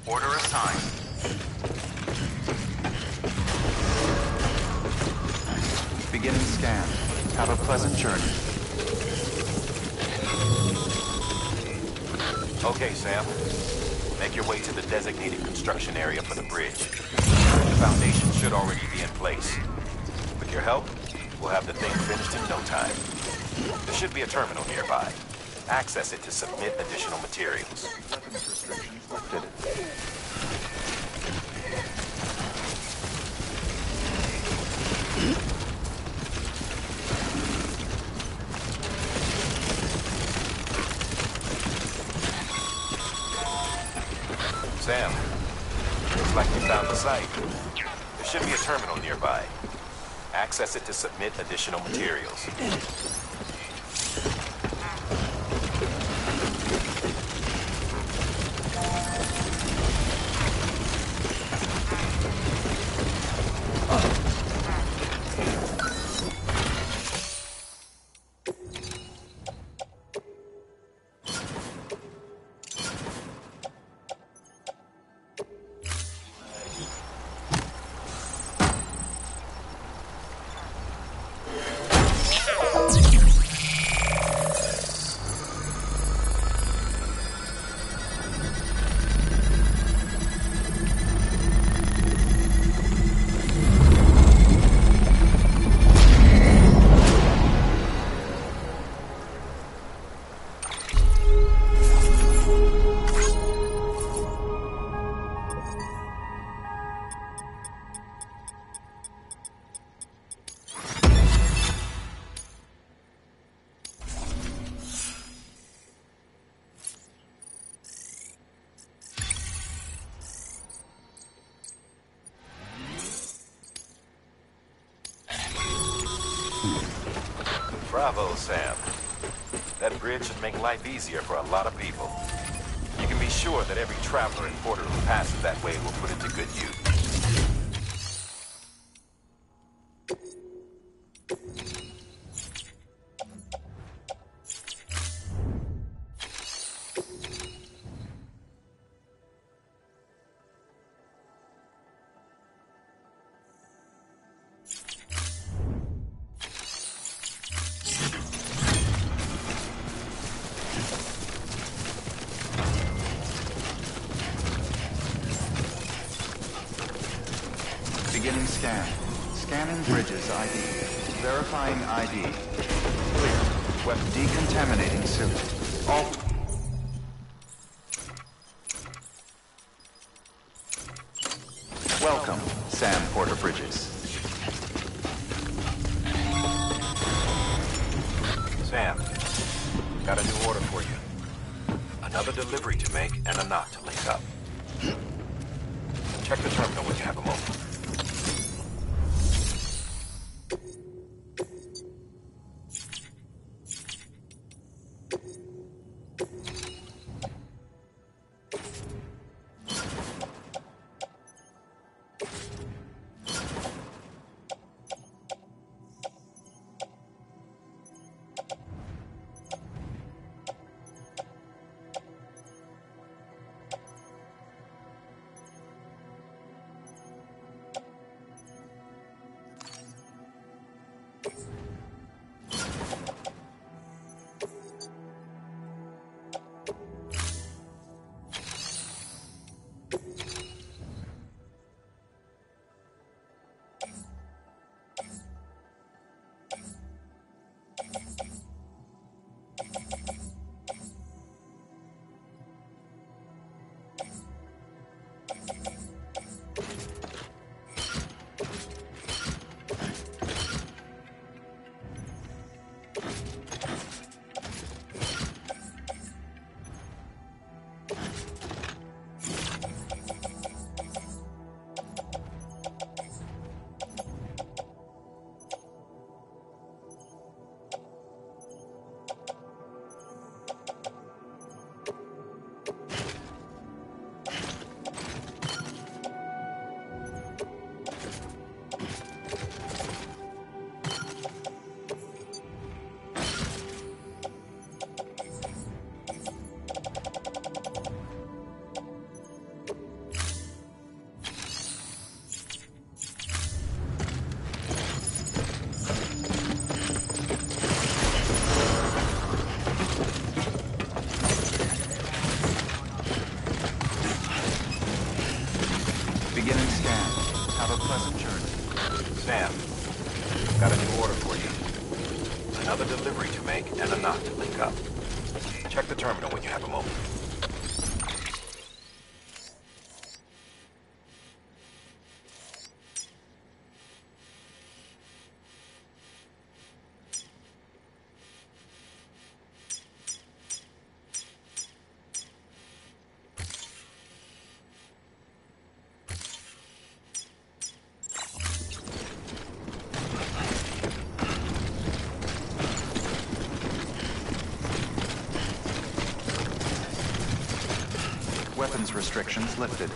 Order assigned. Beginning scan. Have a pleasant journey. Okay, Sam. Make your way to the designated construction area for the bridge. The foundation should already be in place. With your help, we'll have the thing finished in no time. There should be a terminal nearby. Access it to submit additional materials. Sam, looks like we found the site. There should be a terminal nearby. Access it to submit additional materials. Bravo, Sam. That bridge should make life easier for a lot of people. You can be sure that every traveler and porter who passes that way will put it to good use. Beginning scan. Scanning bridges ID. Verifying ID. Clear. Weapon decontaminating suit. All... Welcome, Sam Porter Bridges. Sam, got a new order for you. Another delivery to make and a knot to link up. Check the terminal when you have a moment. Got a new order for you. Another delivery to make and a knot to link up. Check the terminal when you have a moment. Weapons restrictions lifted.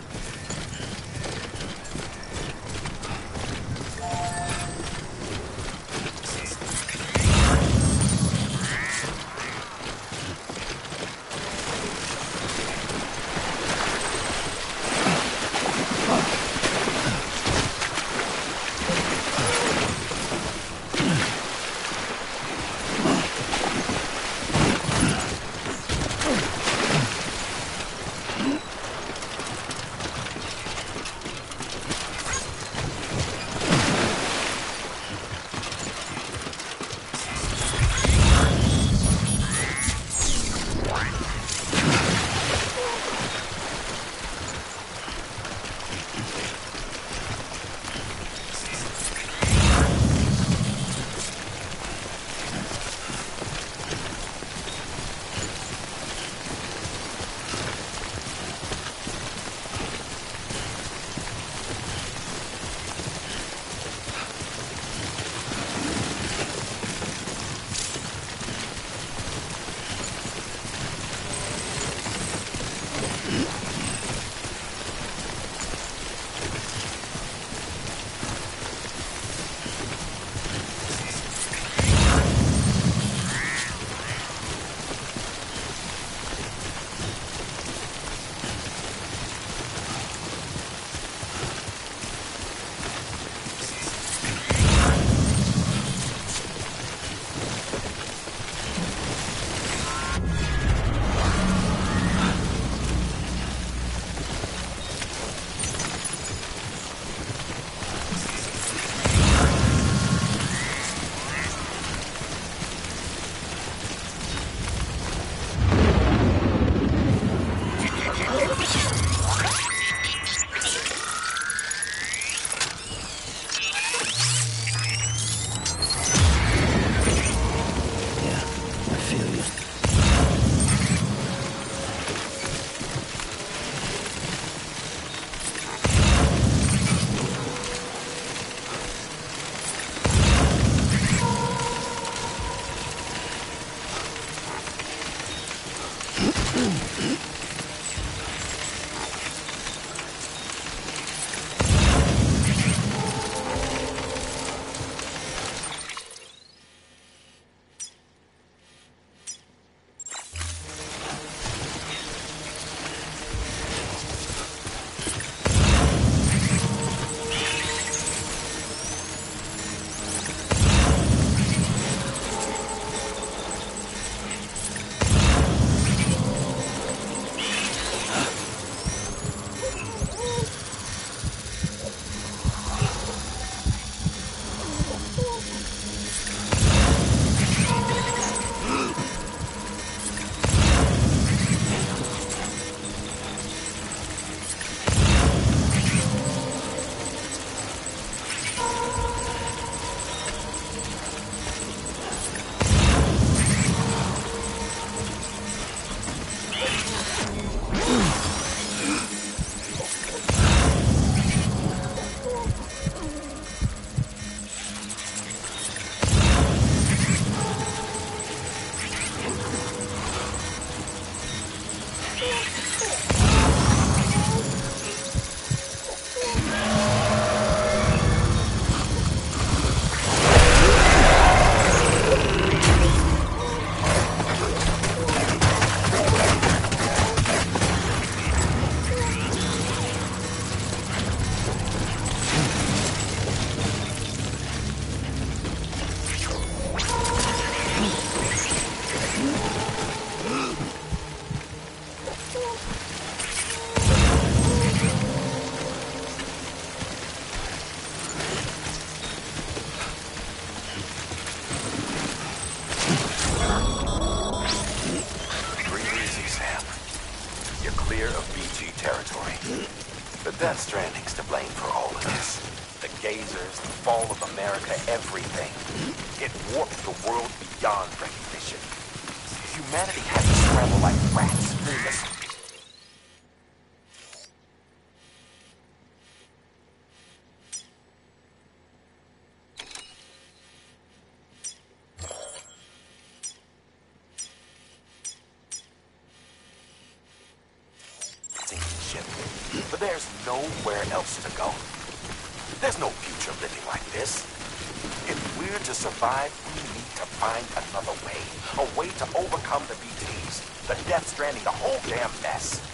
Death Stranding's to blame for all of this. The gazers, the fall of America, everything. It warped the world beyond recognition. Humanity had to scramble like rats through the... But there's nowhere else to go. There's no future living like this. If we're to survive, we need to find another way. A way to overcome the BTs, the Death Stranding, the whole damn mess.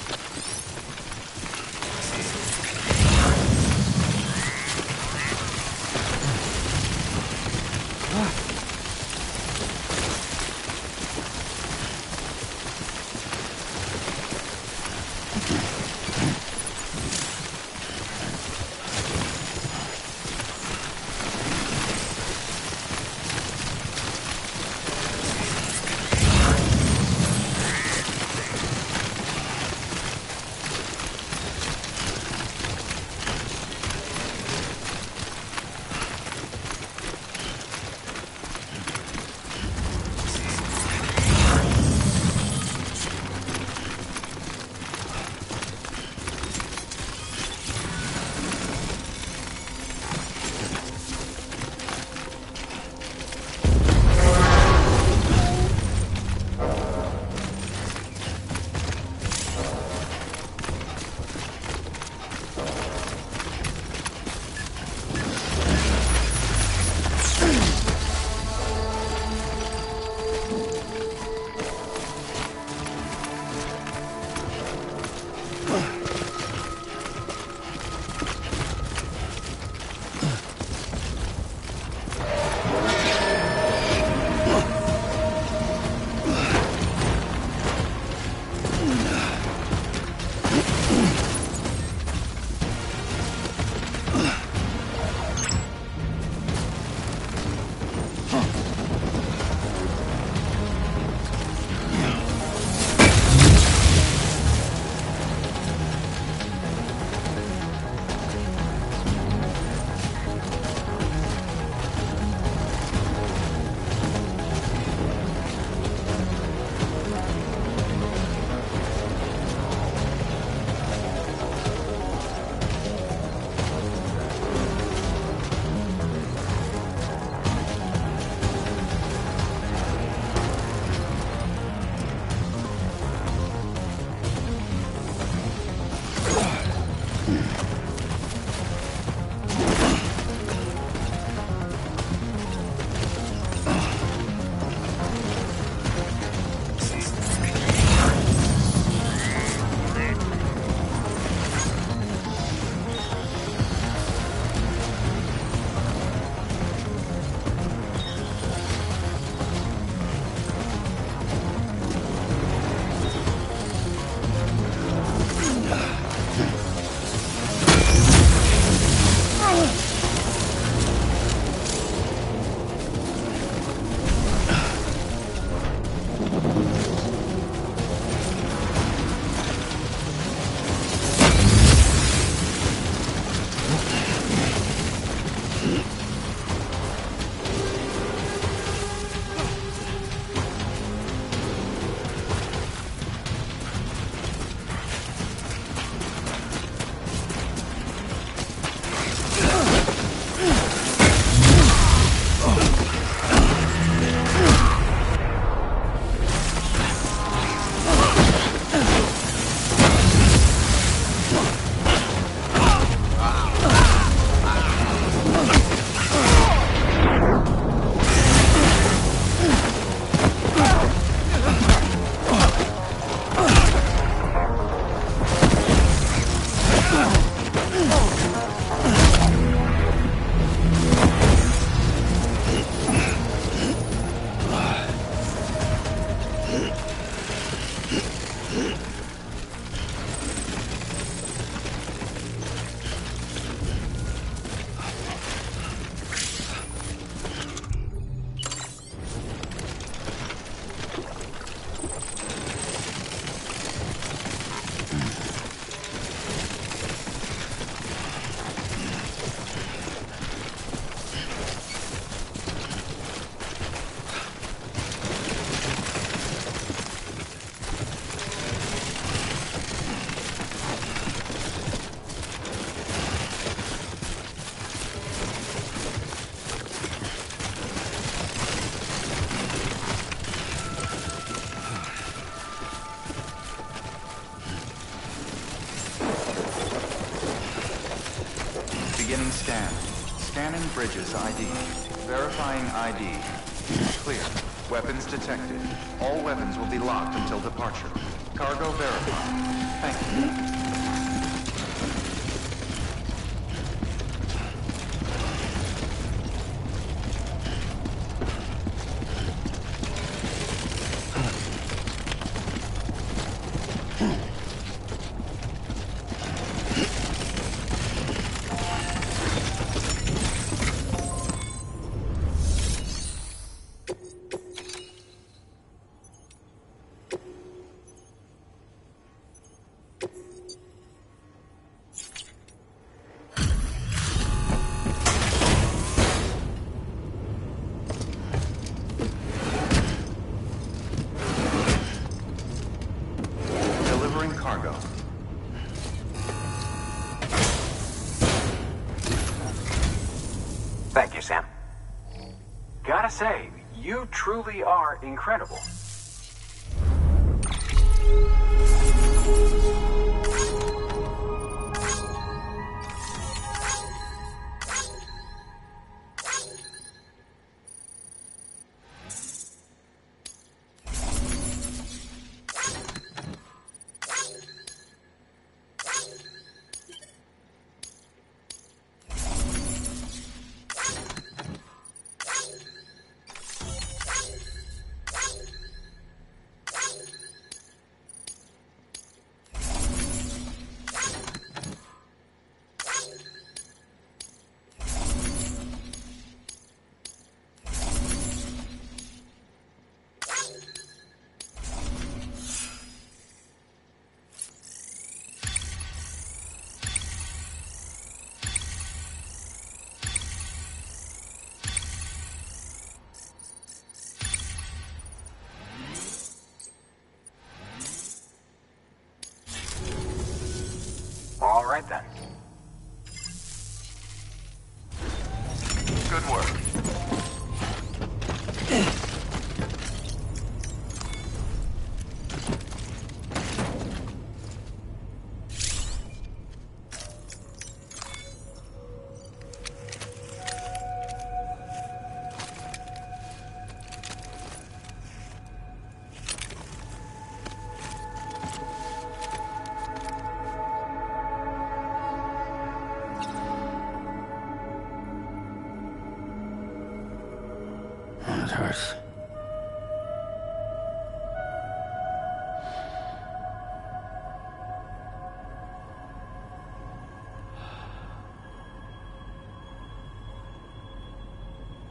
Scanned. Scanning Bridges ID. Verifying ID. Clear. Weapons detected. All weapons will be locked until departure. Cargo verified. Thank you. Thank you, Sam. Gotta say, you truly are incredible. All right, then. Good work. It hurts.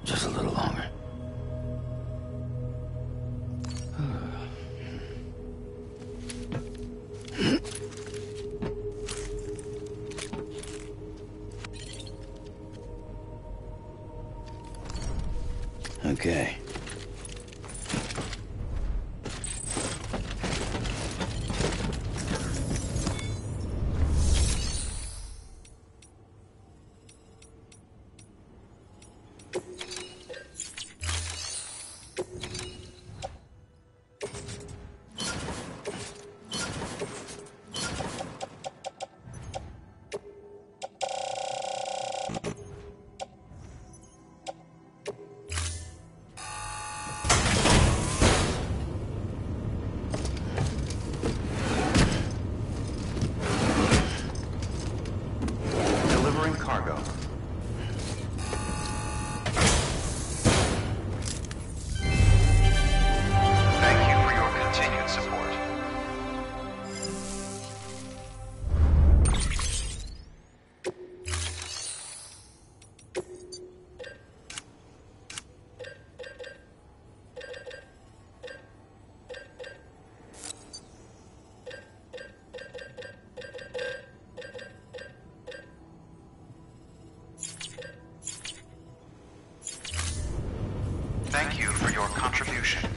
Just a little longer. Okay. Cargo. Thank you for your continued support. Thank you for your contribution.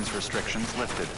weapons restrictions lifted.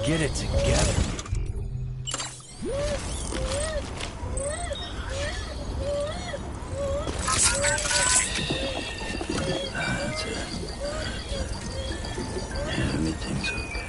Get it together. That's it. Everything's okay.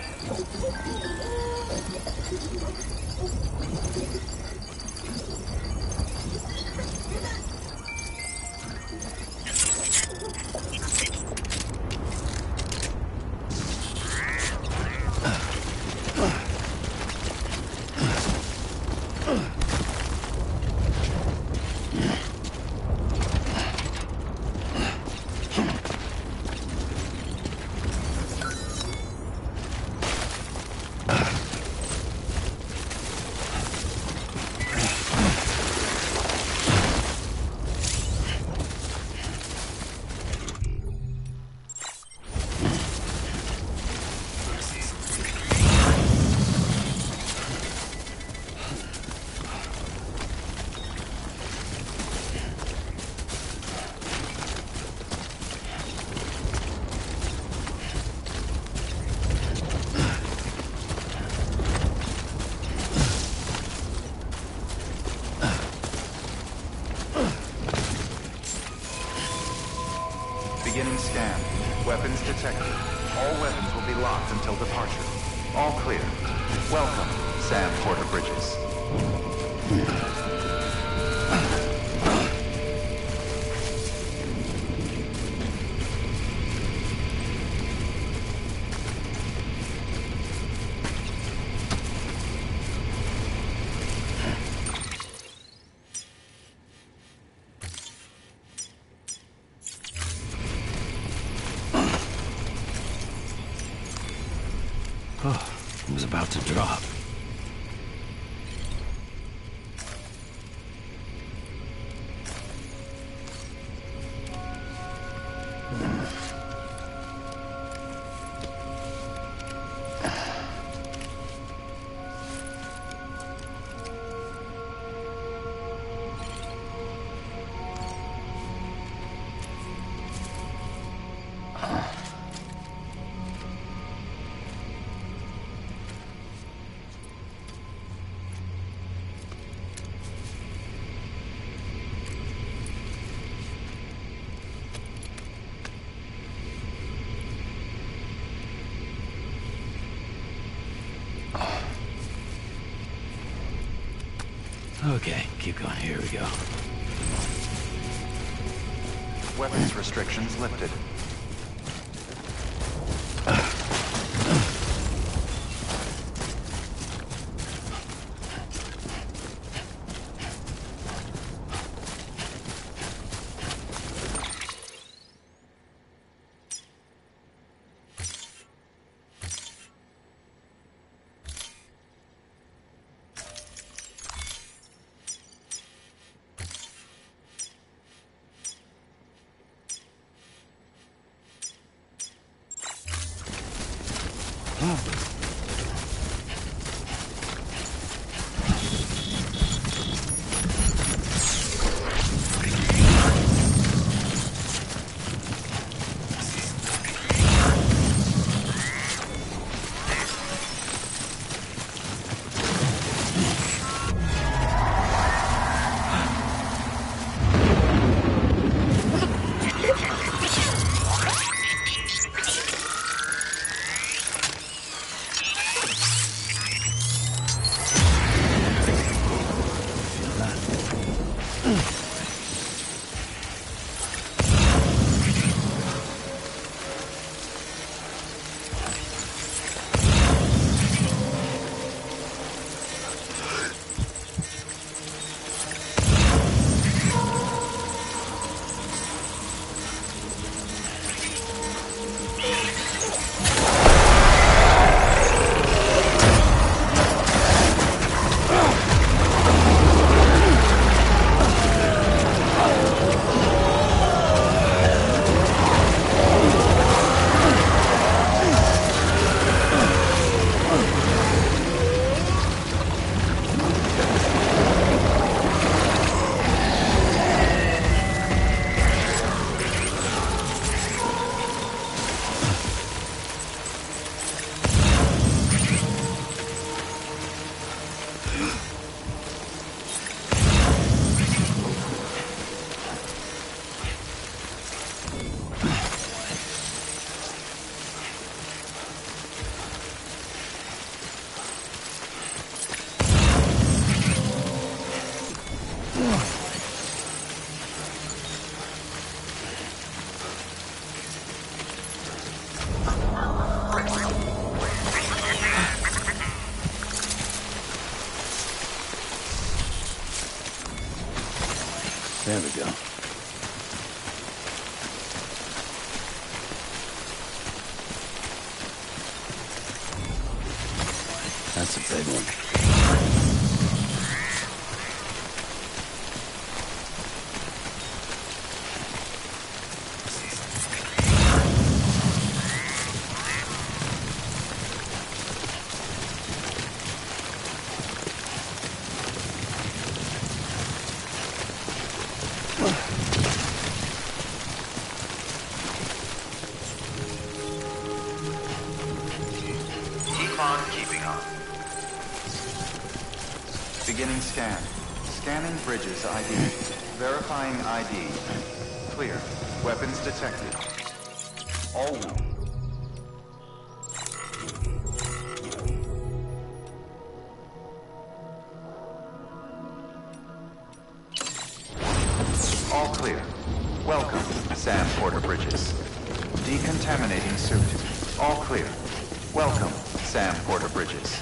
Beginning scan. Weapons detected. All weapons will be locked until departure. All clear. Welcome, Sam Porter Bridges. Oh, it was about to drop. Okay, keep going. Here we go. Weapons restrictions lifted. There we go. That's a big one. Beginning scan. Scanning bridges ID. Verifying ID. Clear. Weapons detected. All All clear. Welcome, Sam Porter Bridges. Decontaminating suit. All clear. Welcome, Sam Porter Bridges.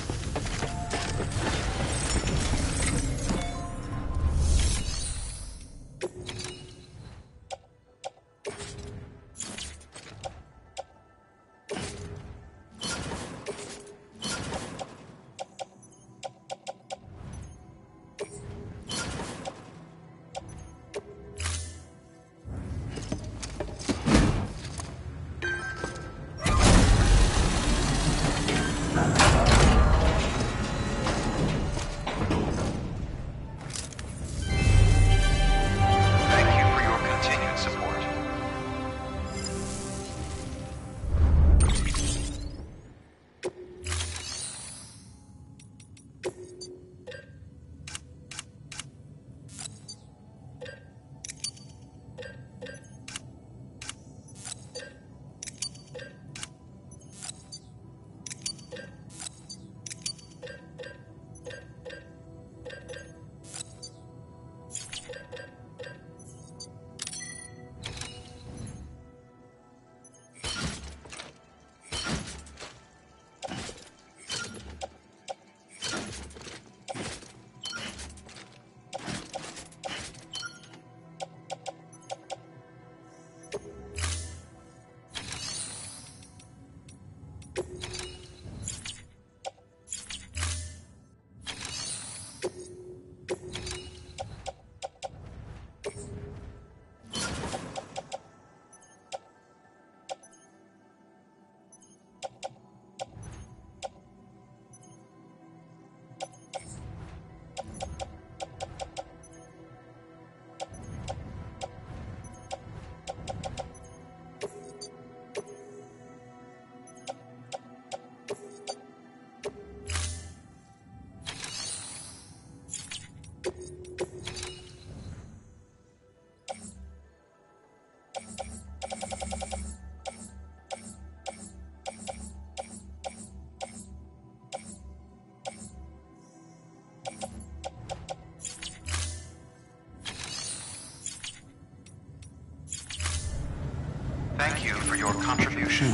Thank you for your contribution.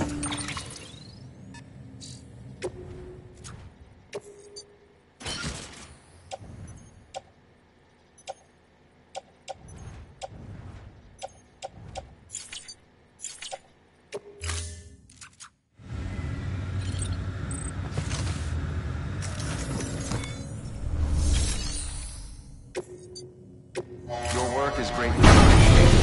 Your work is greatly appreciated.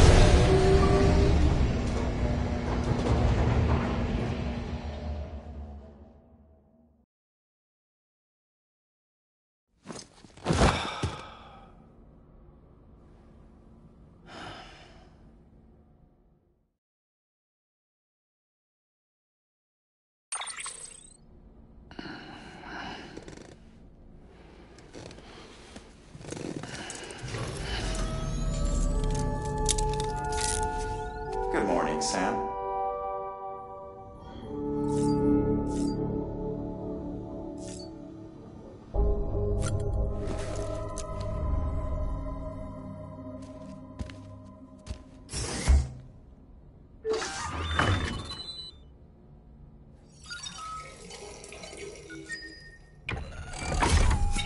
Good morning, Sam.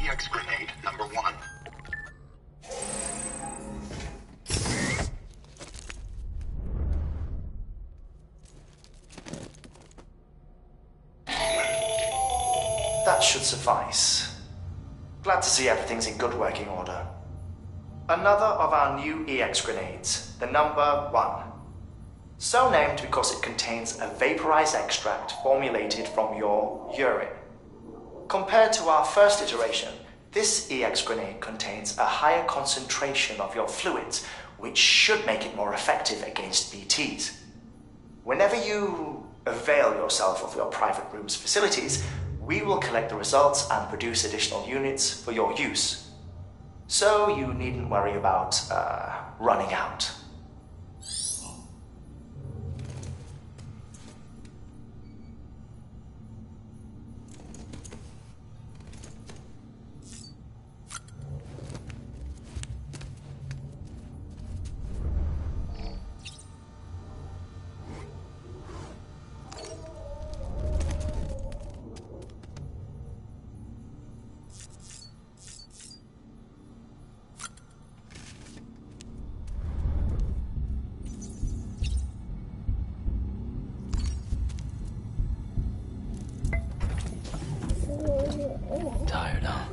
EX grenade number 1. That should suffice. Glad to see everything's in good working order. Another of our new EX grenades, the number 1. So named because it contains a vaporized extract formulated from your urine. Compared to our first iteration, this EX grenade contains a higher concentration of your fluids, which should make it more effective against BTs. Whenever you avail yourself of your private room's facilities, we will collect the results and produce additional units for your use. So you needn't worry about running out. Tired, huh?